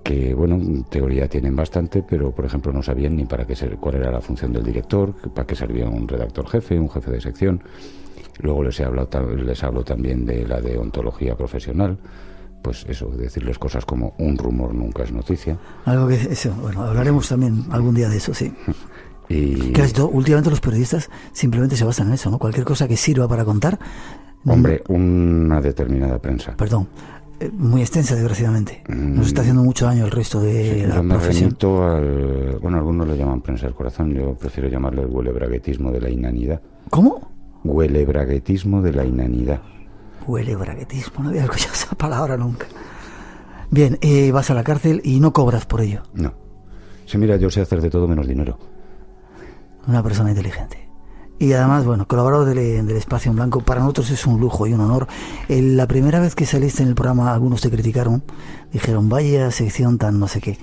Que, bueno, en teoría tienen bastante, pero, por ejemplo, no sabían ni cuál era la función del director, para qué servía un redactor jefe, un jefe de sección. Luego les hablo también de la deontología profesional, pues eso, decirles cosas como un rumor nunca es noticia. Algo que eso, bueno, hablaremos también algún día de eso, sí. Y últimamente los periodistas simplemente se basan en eso, ¿no? Cualquier cosa que sirva para contar. Hombre, una determinada prensa. Perdón, muy extensa, desgraciadamente. Nos está haciendo mucho daño el resto de la profesión. Remito al, bueno, algunos le llaman prensa del corazón, yo prefiero llamarle el huelebraguetismo de la inanidad. ¿Cómo? Huelebraguetismo de la inanidad. Huelebraguetismo, no había escuchado esa palabra nunca. Bien, vas a la cárcel y no cobras por ello. No. Sí, mira, yo sé hacer de todo menos dinero. Una persona inteligente. Y además, bueno, colaborador del Espacio en Blanco, para nosotros es un lujo y un honor. La primera vez que saliste en el programa, algunos te criticaron, dijeron, vaya sección tan no sé qué.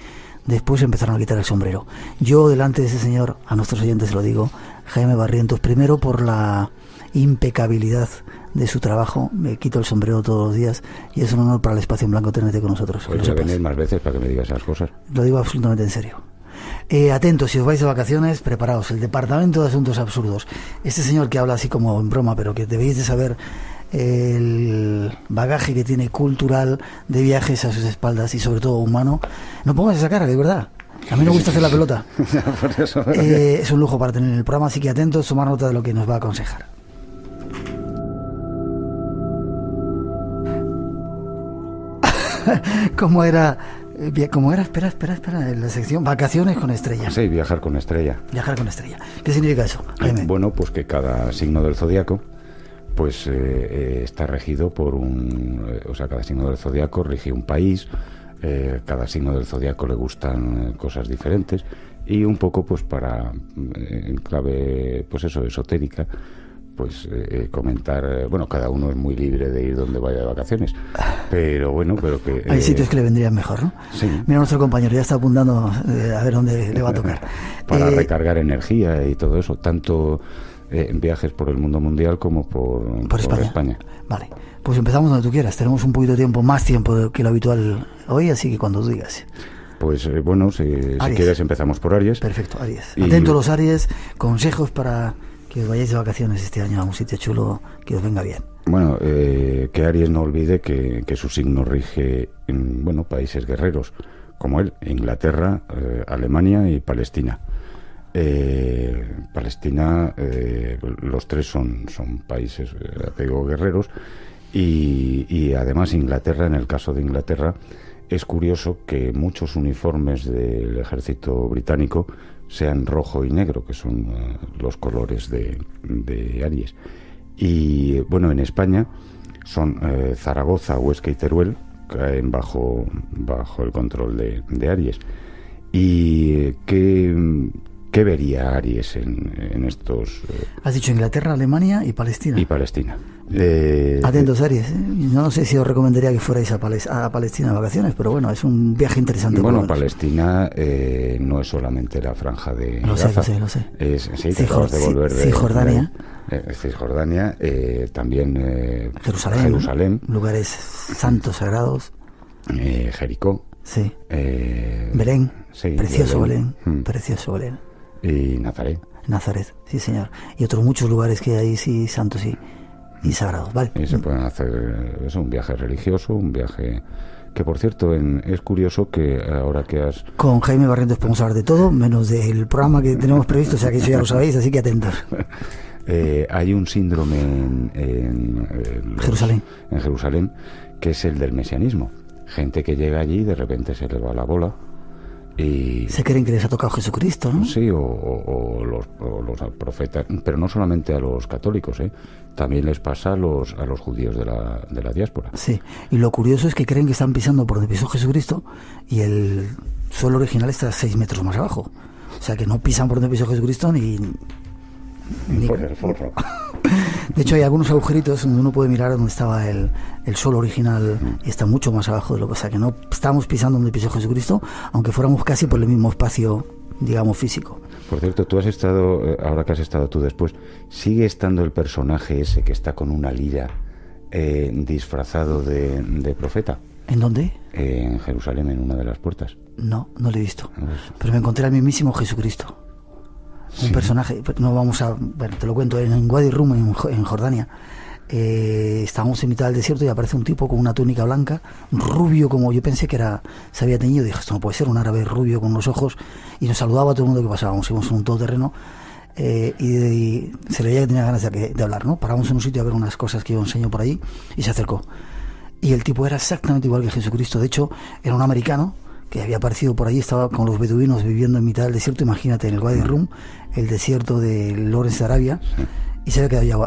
Después empezaron a quitar el sombrero. Yo, delante de ese señor, a nuestros oyentes se lo digo, Jaime Barrientos, primero por la impecabilidad de su trabajo, me quito el sombrero todos los días y es un honor para el Espacio en Blanco tenerte con nosotros. Pues a venir más veces para que me digas esas cosas. Lo digo absolutamente en serio. Atentos, si os vais de vacaciones, preparaos. El Departamento de Asuntos Absurdos. Este señor que habla así como en broma, pero que debéis de saber el bagaje que tiene cultural de viajes a sus espaldas y sobre todo humano. No pongas esa cara, de verdad. A mí me gusta hacer la pelota. Por eso, es un lujo para tener en el programa, así que atentos, tomar nota de lo que nos va a aconsejar. ¿Cómo era? Espera, en la sección Vacaciones con Estrella. Sí, viajar con estrella. Viajar con estrella. ¿Qué significa eso, Jaime? Bueno, pues que cada signo del zodiaco pues está regido por o sea, cada signo del zodiaco rige un país, cada signo del zodiaco le gustan cosas diferentes y un poco pues para, en clave, pues eso, esotérica, pues comentar, bueno, cada uno es muy libre de ir donde vaya de vacaciones, pero que... Hay sitios que le vendrían mejor, ¿no? Sí. Mira, nuestro compañero ya está apuntando a ver dónde le va a tocar. Para recargar energía y todo eso, tanto en viajes por el mundo mundial como por España. Vale, pues empezamos donde tú quieras, tenemos un poquito de tiempo, más tiempo que lo habitual hoy, así que cuando tú digas. Pues bueno, si quieres empezamos por Aries. Perfecto, Aries. Atentos los Aries, consejos para que os vayáis de vacaciones este año a un sitio chulo que os venga bien. Bueno, que Aries no olvide que su signo rige en, bueno, países guerreros, como él, Inglaterra, Alemania y Palestina. Palestina, los tres son países, te digo, guerreros, y además Inglaterra, en el caso de Inglaterra, es curioso que muchos uniformes del ejército británico sean rojo y negro, que son los colores de Aries. Y bueno, en España son Zaragoza, Huesca y Teruel, caen bajo el control de Aries. ¿Y qué vería Aries en estos...? Has dicho Inglaterra, Alemania y Palestina. Y Palestina. Atentos, Aries. No sé si os recomendaría que fuerais a Palestina de vacaciones, pero bueno, es un viaje interesante. Bueno, Palestina no es solamente la franja de Gaza. Lo sé. Te acabas de volver de Cisjordania. Cisjordania, también Jerusalén. Lugares santos, sagrados. Jericó. Sí. Belén. Sí, precioso Belén. Precioso Belén. Y Nazaret, sí señor. Y otros muchos lugares que hay, sí, santos y sagrados, ¿vale? Y se pueden hacer, es un viaje religioso, un viaje que, por cierto, es curioso que ahora que has... Con Jaime Barrientos podemos hablar de todo, menos del programa que tenemos previsto, o sea que eso ya lo sabéis, así que atentos. Hay un síndrome en Jerusalén. En Jerusalén, que es el del mesianismo. Gente que llega allí y de repente se le va la bola. Y se creen que les ha tocado Jesucristo, ¿no? Sí, o los profetas, pero no solamente a los católicos, también les pasa a los judíos de la diáspora. Sí, y lo curioso es que creen que están pisando por donde pisó Jesucristo y el suelo original está 6 metros más abajo. O sea que no pisan por donde pisó Jesucristo ni por el forro. De hecho, hay algunos agujeritos donde uno puede mirar donde estaba el suelo original y está mucho más abajo de lo que pasa, que no estamos pisando donde pisó Jesucristo, aunque fuéramos casi por el mismo espacio, digamos, físico. Por cierto, tú has estado, ahora que has estado tú después, ¿sigue estando el personaje ese que está con una lira disfrazado de profeta? ¿En dónde? En Jerusalén, en una de las puertas. No lo he visto, pero me encontré al mismísimo Jesucristo. Un personaje, no vamos a... Bueno, te lo cuento, en Wadi Rum, en Jordania, estábamos en mitad del desierto y aparece un tipo con una túnica blanca, rubio, como yo pensé que se había teñido. Dije, esto no puede ser, un árabe rubio con los ojos, y nos saludaba a todo el mundo que pasábamos. Íbamos en un todoterreno y se le veía que tenía ganas de hablar, ¿no? Paramos en un sitio a ver unas cosas que yo enseño por ahí y se acercó. Y el tipo era exactamente igual que Jesucristo. De hecho, era un americano que había aparecido por allí, estaba con los beduinos viviendo en mitad del desierto. Imagínate, en el Wadi Rum, el desierto de Lawrence de Arabia, y se ve que había...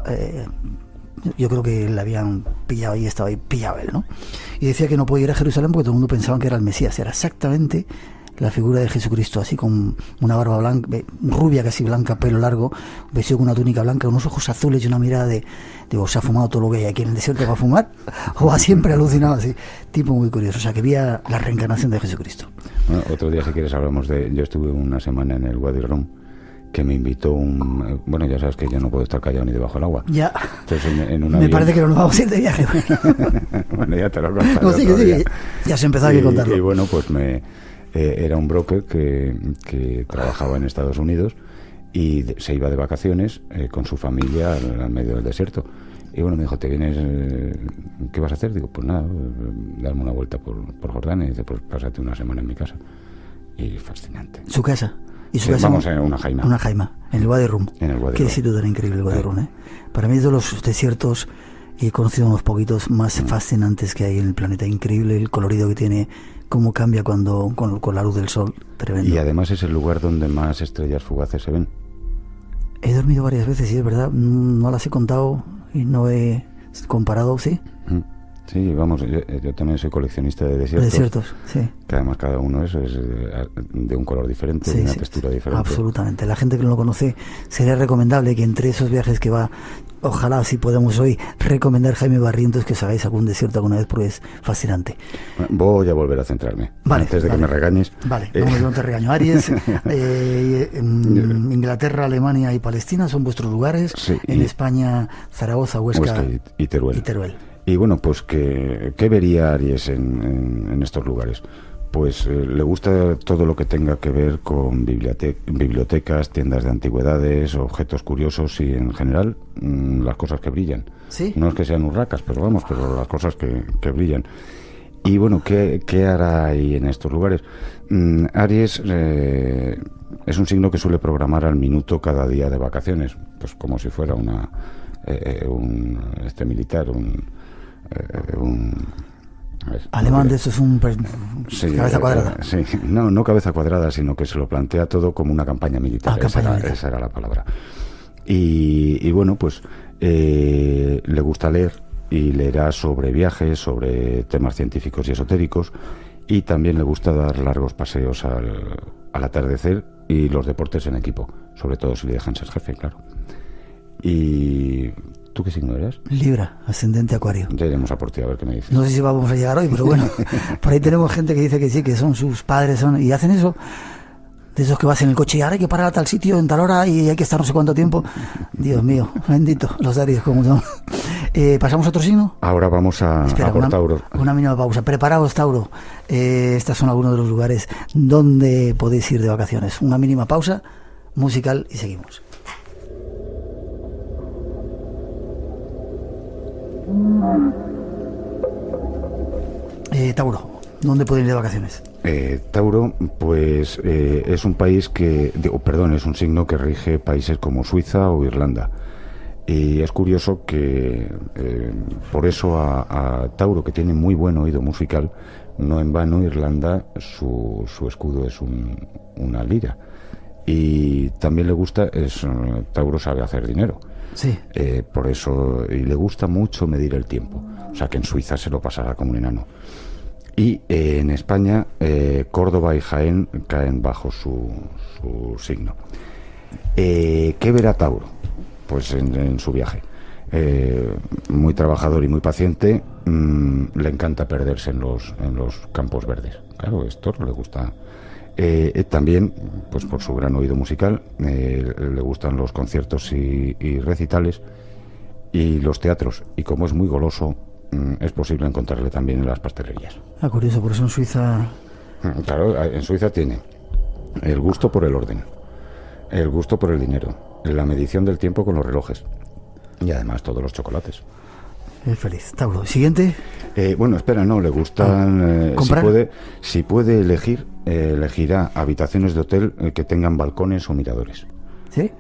yo creo que le habían pillado ahí, estaba ahí pillado él, ¿no? Y decía que no podía ir a Jerusalén porque todo el mundo pensaba que era el Mesías. Era exactamente la figura de Jesucristo, así con una barba blanca, rubia casi blanca, pelo largo, vestido con una túnica blanca, unos ojos azules y una mirada de digo, ¿se ha fumado todo lo que hay aquí en el desierto para fumar? ¿O ha siempre alucinado así? Tipo muy curioso, o sea, que veía la reencarnación de Jesucristo. Bueno, otro día, si quieres, hablamos de... Yo estuve una semana en el Wadi Rum, que me invitó un... Bueno, ya sabes que yo no puedo estar callado ni debajo del agua. Ya. Entonces, en un me avión... parece que no nos vamos a ir de viaje. Bueno, ya te lo contaré. No, sí, ya se empezó a contarlo. Y bueno, pues era un broker que trabajaba en Estados Unidos y se iba de vacaciones con su familia al medio del desierto. Y bueno, me dijo, ¿te vienes? ¿Qué vas a hacer? Digo, pues nada, darme una vuelta por Jordania. Y dice, pues pásate una semana en mi casa. Y fascinante. ¿Su casa? ¿Y su sí, casa? Vamos a una jaima. Una jaima, en el Wadi Rum. En el Wadi Rum. Qué sitio tan increíble el Wadi Rum, ¿eh? Para mí es de los desiertos, y he conocido unos poquitos más fascinantes que hay en el planeta. Increíble el colorido que tiene, cómo cambia con la luz del sol, tremendo. Y además es el lugar donde más estrellas fugaces se ven. He dormido varias veces, sí, es verdad, no las he contado y no he comparado, ¿sí? Sí, vamos, yo también soy coleccionista de desiertos. Desiertos, sí. Que además cada uno es de un color diferente, sí, de una sí, textura sí, diferente. Absolutamente. La gente que no lo conoce, sería recomendable que entre esos viajes que va, ojalá si podemos hoy recomendar Jaime Barrientos, que os hagáis algún desierto alguna vez, porque es fascinante. Voy a volver a centrarme, antes de que me regañes. Vale, no te regaño. Aries, Inglaterra, Alemania y Palestina son vuestros lugares. Sí, en España, Zaragoza, Huesca y Teruel. Y bueno, pues ¿qué vería Aries en estos lugares? Pues le gusta todo lo que tenga que ver con bibliotecas, tiendas de antigüedades, objetos curiosos y en general las cosas que brillan. ¿Sí? No es que sean urracas, pero las cosas que brillan. Y bueno, ¿qué hará ahí en estos lugares? Aries es un signo que suele programar al minuto cada día de vacaciones, pues como si fuera un militar, alemán, de eso es un cabeza cuadrada. Sí, no cabeza cuadrada, sino que se lo plantea todo como una campaña militar. Esa era la palabra. Y bueno, pues le gusta leer y leerá sobre viajes, sobre temas científicos y esotéricos, y también le gusta dar largos paseos al atardecer y los deportes en equipo, sobre todo si le dejan ser jefe, claro. Y... ¿Tú qué signo eres? Libra, ascendente Acuario. Ya iremos a por ti a ver qué me dices. No sé si vamos a llegar hoy, pero bueno, por ahí tenemos gente que dice que sí, que son sus padres, y hacen eso, de esos que vas en el coche y ahora hay que parar a tal sitio en tal hora y hay que estar no sé cuánto tiempo. Dios mío, bendito, los Aries como son. ¿Pasamos a otro signo? Ahora vamos a por Tauro. Una mínima pausa. Preparaos, Tauro. Estos son algunos de los lugares donde podéis ir de vacaciones. Una mínima pausa musical y seguimos. Tauro, ¿dónde pueden ir de vacaciones? Tauro, pues es un país es un signo que rige países como Suiza o Irlanda. Y es curioso que por eso a Tauro, que tiene muy buen oído musical, no en vano Irlanda su escudo es una lira. Y también le gusta, Tauro sabe hacer dinero. Sí. Por eso, y le gusta mucho medir el tiempo. O sea que en Suiza se lo pasará como un enano. Y en España, Córdoba y Jaén caen bajo su signo. ¿Qué verá Tauro? Pues en su viaje. Muy trabajador y muy paciente. Le encanta perderse en los campos verdes. Claro, esto le gusta. También, pues por su gran oído musical, le gustan los conciertos y recitales y los teatros. Y como es muy goloso, es posible encontrarle también en las pastelerías. Curioso, por eso en Suiza... Claro, en Suiza tiene el gusto por el orden, el gusto por el dinero, la medición del tiempo con los relojes y además todos los chocolates. Es feliz. Tauro. ¿Siguiente? Bueno, espera, no, le gustan... si puede elegir, elegirá habitaciones de hotel que tengan balcones o miradores. ¿Sí?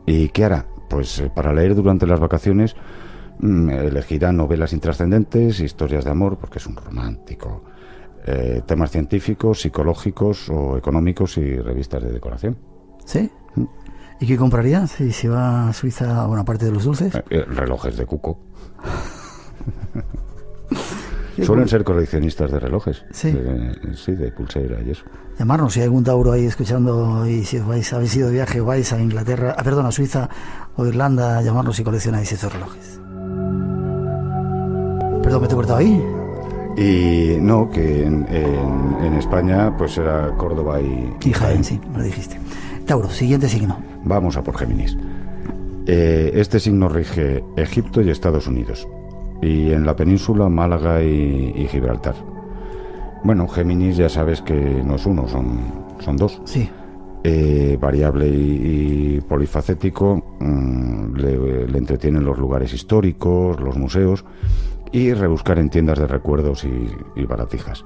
¿Y qué hará? Pues para leer durante las vacaciones elegirá novelas intrascendentes, historias de amor, porque es un romántico, temas científicos, psicológicos o económicos y revistas de decoración. ¿Sí? ¿Y qué compraría si se va a Suiza, bueno, aparte de los dulces? Relojes de cuco. Suelen ser coleccionistas de relojes. Sí. Sí, de pulsera y eso. Llamarnos si hay algún Tauro ahí escuchando, y si habéis ido de viaje o vais a Inglaterra, a Suiza o Irlanda, llamarnos si coleccionáis esos relojes. Perdón, ¿me te he cortado ahí? Y no, que en España pues era Córdoba y Jaén, sí, me lo dijiste. Tauro, siguiente signo. Vamos a por Géminis. Este signo rige Egipto y Estados Unidos, y en la península Málaga y Gibraltar. Bueno, Géminis ya sabes que no es uno, son dos. Sí. Variable y polifacético, le entretienen los lugares históricos, los museos y rebuscar en tiendas de recuerdos y baratijas.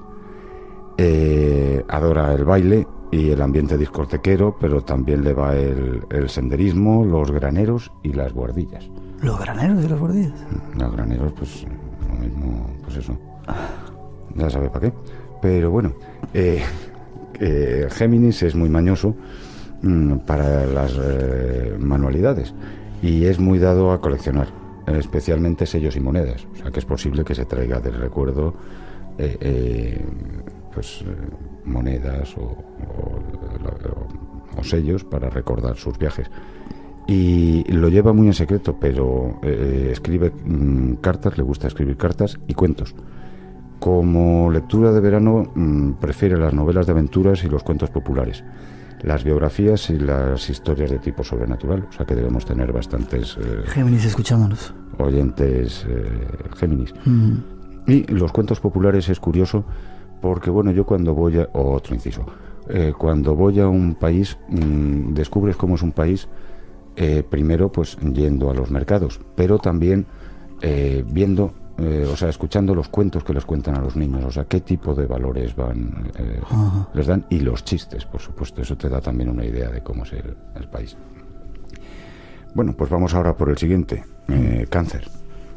Adora el baile y el ambiente discotequero, pero también le va el senderismo, los graneros y las guardillas. ¿Los graneros y las guardillas? Los graneros, pues lo mismo, pues eso. Ya sabe para qué. Pero bueno, Géminis es muy mañoso para las manualidades y es muy dado a coleccionar, especialmente sellos y monedas. O sea que es posible que se traiga del recuerdo monedas o sellos para recordar sus viajes. Y lo lleva muy en secreto, pero escribe cartas, le gusta escribir cartas y cuentos. Como lectura de verano prefiere las novelas de aventuras y los cuentos populares, las biografías y las historias de tipo sobrenatural. O sea que debemos tener bastantes Géminis escuchándonos, oyentes Géminis. Y los cuentos populares es curioso porque, bueno, yo cuando voy a... Otro inciso. Cuando voy a un país, descubres cómo es un país, primero pues yendo a los mercados, pero también viendo... escuchando los cuentos que les cuentan a los niños, o sea, qué tipo de valores les dan, y los chistes, por supuesto. Eso te da también una idea de cómo es el país. Bueno, pues vamos ahora por el siguiente, Cáncer.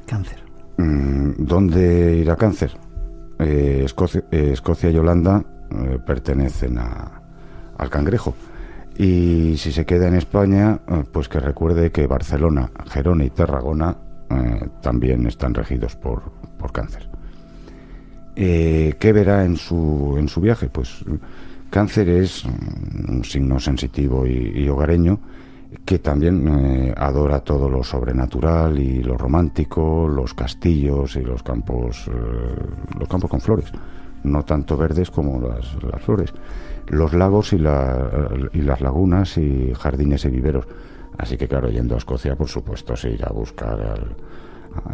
Cáncer. ¿Dónde irá Cáncer? Escocia y Holanda pertenecen al cangrejo. Y si se queda en España, pues que recuerde que Barcelona, Gerona y Tarragona también están regidos por Cáncer. ¿Qué verá en su viaje? Pues Cáncer es un signo sensitivo y hogareño, que también adora todo lo sobrenatural y lo romántico, los castillos y los campos con flores, no tanto verdes como las flores, los lagos y las lagunas y jardines y viveros. Así que, claro, yendo a Escocia, por supuesto, se irá a buscar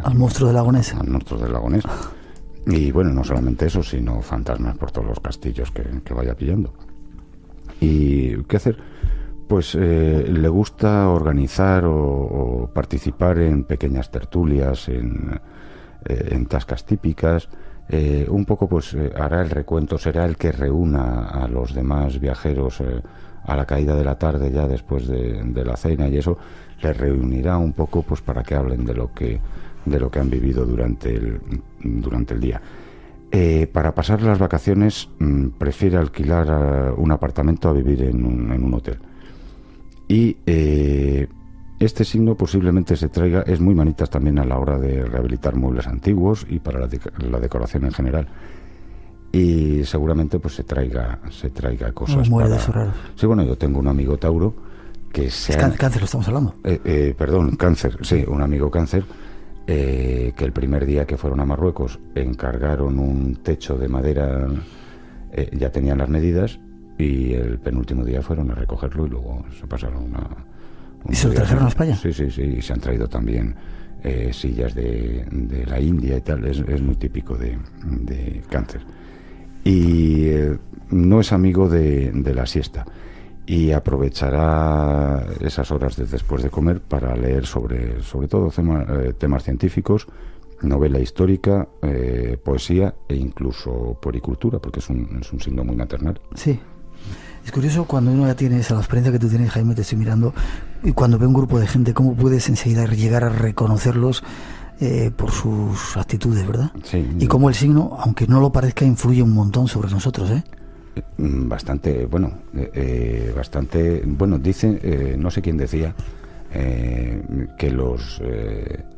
al monstruo del lago Ness. Al monstruo del lago Ness. Y bueno, no solamente eso, sino fantasmas por todos los castillos que vaya pillando. ¿Y qué hacer? Pues le gusta organizar o participar en pequeñas tertulias, en tascas típicas. Un poco pues hará el recuento, será el que reúna a los demás viajeros a la caída de la tarde, ya después de la cena, y eso les reunirá un poco pues para que hablen de lo que han vivido durante el día. Para pasar las vacaciones prefiere alquilar un apartamento a vivir en un hotel. Y este signo posiblemente se traiga, es muy manitas también a la hora de rehabilitar muebles antiguos y para la decoración en general. Y seguramente pues se traiga cosas raros. Sí, bueno, yo tengo un amigo Tauro que Cáncer lo estamos hablando. Perdón, Cáncer, sí, un amigo Cáncer que el primer día que fueron a Marruecos encargaron un techo de madera, ya tenían las medidas, y el penúltimo día fueron a recogerlo y luego se pasaron ¿Y se lo trajeron a España? Sí, y se han traído también sillas de la India y tal. Es muy típico de Cáncer. Y no es amigo de la siesta, y aprovechará esas horas después de comer para leer sobre todo temas científicos novela histórica, poesía e incluso puericultura, porque es un signo muy maternal. Sí. Es curioso cuando uno ya tiene esa experiencia que tú tienes, Jaime, te estoy mirando, y cuando ve un grupo de gente, cómo puedes enseguida llegar a reconocerlos por sus actitudes, ¿verdad? Sí. Y cómo el signo, aunque no lo parezca, influye un montón sobre nosotros, ¿eh? Bastante, bueno, dice, no sé quién decía, que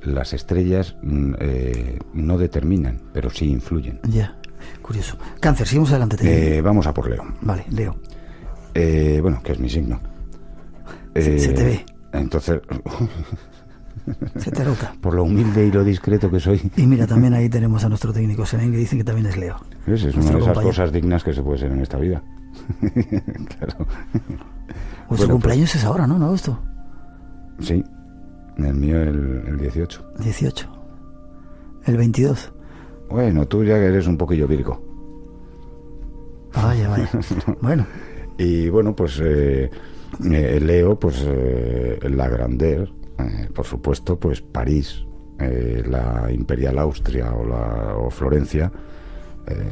las estrellas no determinan, pero sí influyen. Ya, curioso. Cáncer, seguimos adelante. Vamos a por Leo. Vale, Leo. Que es mi signo. Se te ve. Entonces... Se te nota. Por lo humilde y lo discreto que soy. Y mira, también ahí tenemos a nuestro técnico Seren, que dice que también es Leo. Es una de esas cosas dignas que se puede ser en esta vida. Claro. Vuestro cumpleaños es ahora, ¿no? ¿En agosto? Sí, el mío el 18. 18. El 22. Bueno, tú ya eres un poquillo Virgo. Vaya. Bueno. Y bueno, pues Leo, pues la grandeur, por supuesto, pues París, la Imperial Austria o Florencia,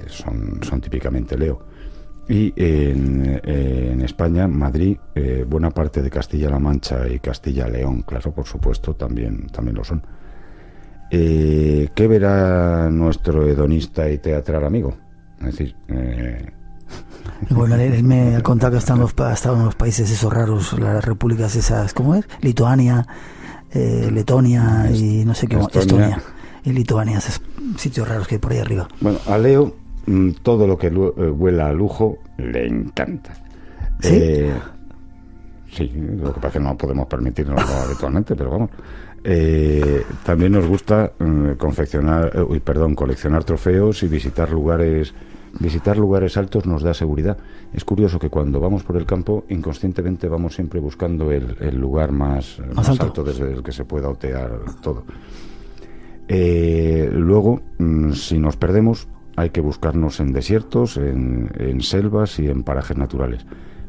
son típicamente Leo. Y en España, Madrid, buena parte de Castilla-La Mancha y Castilla-León, claro, por supuesto, también lo son. ¿Qué verá nuestro hedonista y teatral amigo? Es decir... Bueno, él me ha contado que ha estado en los países esos raros, las repúblicas esas, ¿cómo es? Lituania, Letonia y no sé qué, Estonia y Lituania, esos sitios raros que hay por ahí arriba. Bueno, a Leo todo lo que huela a lujo le encanta. ¿Sí? Sí, lo que pasa es que no podemos permitirnoslo habitualmente, pero vamos. También nos gusta coleccionar trofeos y visitar lugares altos nos da seguridad. Es curioso que cuando vamos por el campo, inconscientemente vamos siempre buscando el lugar más alto desde el que se pueda otear todo. Luego, si nos perdemos, hay que buscarnos en desiertos, en selvas y en parajes naturales.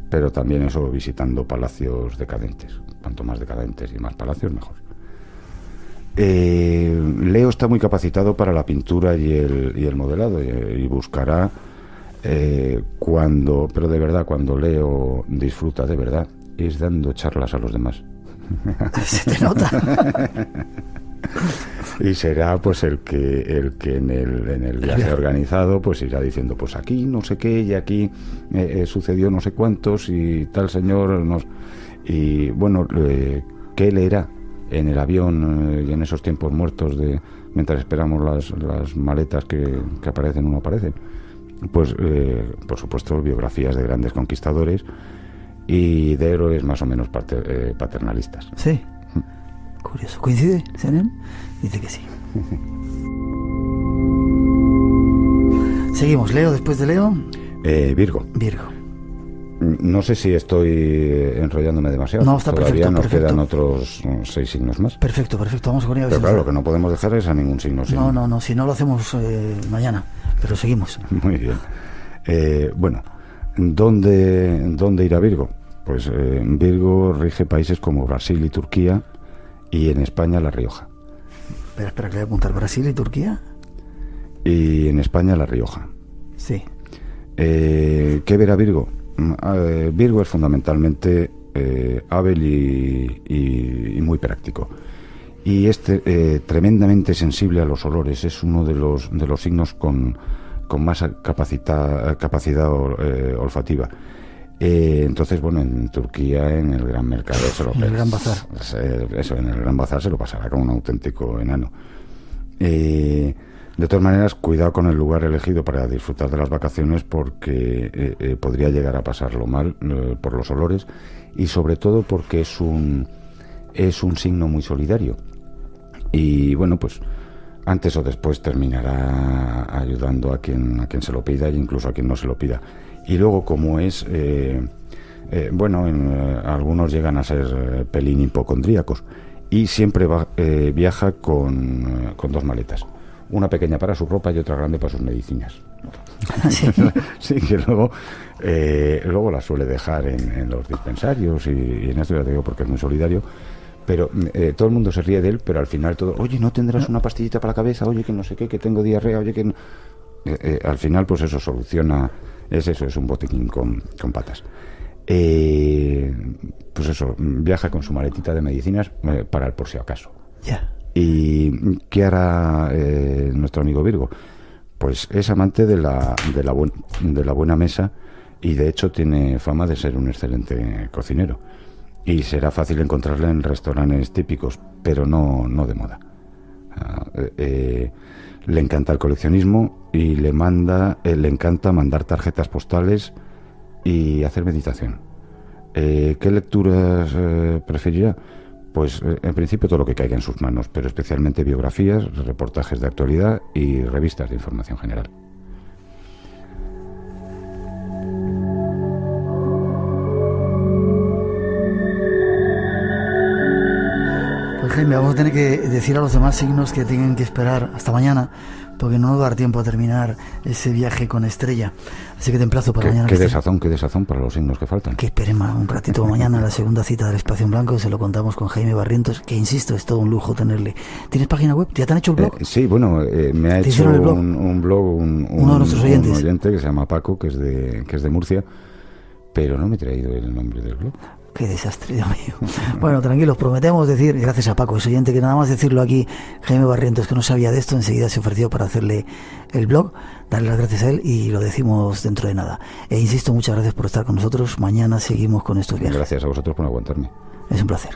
Pero también eso visitando palacios decadentes. Cuanto más decadentes y más palacios, mejor. Leo está muy capacitado para la pintura y el modelado y buscará pero de verdad, cuando Leo disfruta de verdad, es dando charlas a los demás. Se te nota. Y será pues el que en el viaje organizado pues irá diciendo pues aquí no sé qué y aquí sucedió no sé cuántos y tal señor y bueno, ¿qué leerá en el avión y en esos tiempos muertos mientras esperamos las maletas que aparecen o no aparecen? Pues por supuesto biografías de grandes conquistadores y de héroes más o menos paternalistas. Sí. Curioso. ¿Coincide, Seren? Dice que sí. Seguimos. Leo, después de Leo. Virgo. No sé si estoy enrollándome demasiado. No, está perfecto. Todavía nos quedan otros 6 signos más. Perfecto. Vamos con ello. Pero claro, lo que no podemos dejar es a ningún signo. No, si no lo hacemos mañana. Pero seguimos. Muy bien. Bueno, ¿dónde irá Virgo? Pues Virgo rige países como Brasil y Turquía y en España La Rioja. Espera, que voy a apuntar Brasil y Turquía. Y en España La Rioja. Sí. ¿Qué verá Virgo? Virgo es fundamentalmente hábil y muy práctico. Y es tremendamente sensible a los olores. Es uno de los signos con más capacidad olfativa. Entonces, bueno, en Turquía, en el gran mercado, en el gran bazar. En el gran bazar se lo pasará como un auténtico enano. De todas maneras, cuidado con el lugar elegido para disfrutar de las vacaciones porque podría llegar a pasarlo mal por los olores y sobre todo porque es un signo muy solidario y bueno, pues antes o después terminará ayudando a quien se lo pida e incluso a quien no se lo pida. Y luego, como es algunos llegan a ser pelín hipocondríacos y siempre viaja con 2 maletas. Una pequeña para su ropa y otra grande para sus medicinas. Sí, que luego la suele dejar en los dispensarios y en esto ya te digo porque es muy solidario, pero todo el mundo se ríe de él, pero al final todo, oye, ¿no tendrás una pastillita para la cabeza? Oye, que no sé qué, que tengo diarrea, oye, que no... al final, pues eso soluciona, es un botiquín con patas. Pues eso, viaja con su maletita de medicinas para el por si acaso. Ya. ¿Y qué hará nuestro amigo Virgo? Pues es amante de la buena mesa, y de hecho tiene fama de ser un excelente cocinero. Y será fácil encontrarle en restaurantes típicos, pero no de moda. Le encanta el coleccionismo y le encanta mandar tarjetas postales y hacer meditación. ¿Qué lecturas preferirá? Pues en principio todo lo que caiga en sus manos, pero especialmente biografías, reportajes de actualidad y revistas de información general. Pues Jaime, vamos a tener que decir a los demás signos que tienen que esperar hasta mañana, porque no nos va a dar tiempo a terminar ese viaje con Estrella. Así que te emplazo para mañana. Qué desazón para los signos que faltan. Que esperemos un ratito mañana, la segunda cita del Espacio en Blanco, se lo contamos con Jaime Barrientos, que insisto, es todo un lujo tenerle. ¿Tienes página web? ¿Ya te han hecho el blog? Sí, bueno, me ha hecho un blog uno de nuestros oyentes. Un oyente que se llama Paco, que es de Murcia, pero no me he traído el nombre del blog. Qué desastre, Dios mío. Bueno, tranquilos, prometemos decir, gracias a Paco, ese oyente, que nada más decirlo aquí, Jaime Barrientos, que no sabía de esto, enseguida se ofreció para hacerle el blog, darle las gracias a él, y lo decimos dentro de nada. E insisto, muchas gracias por estar con nosotros. Mañana seguimos con estos viajes. Gracias a vosotros por aguantarme. Es un placer.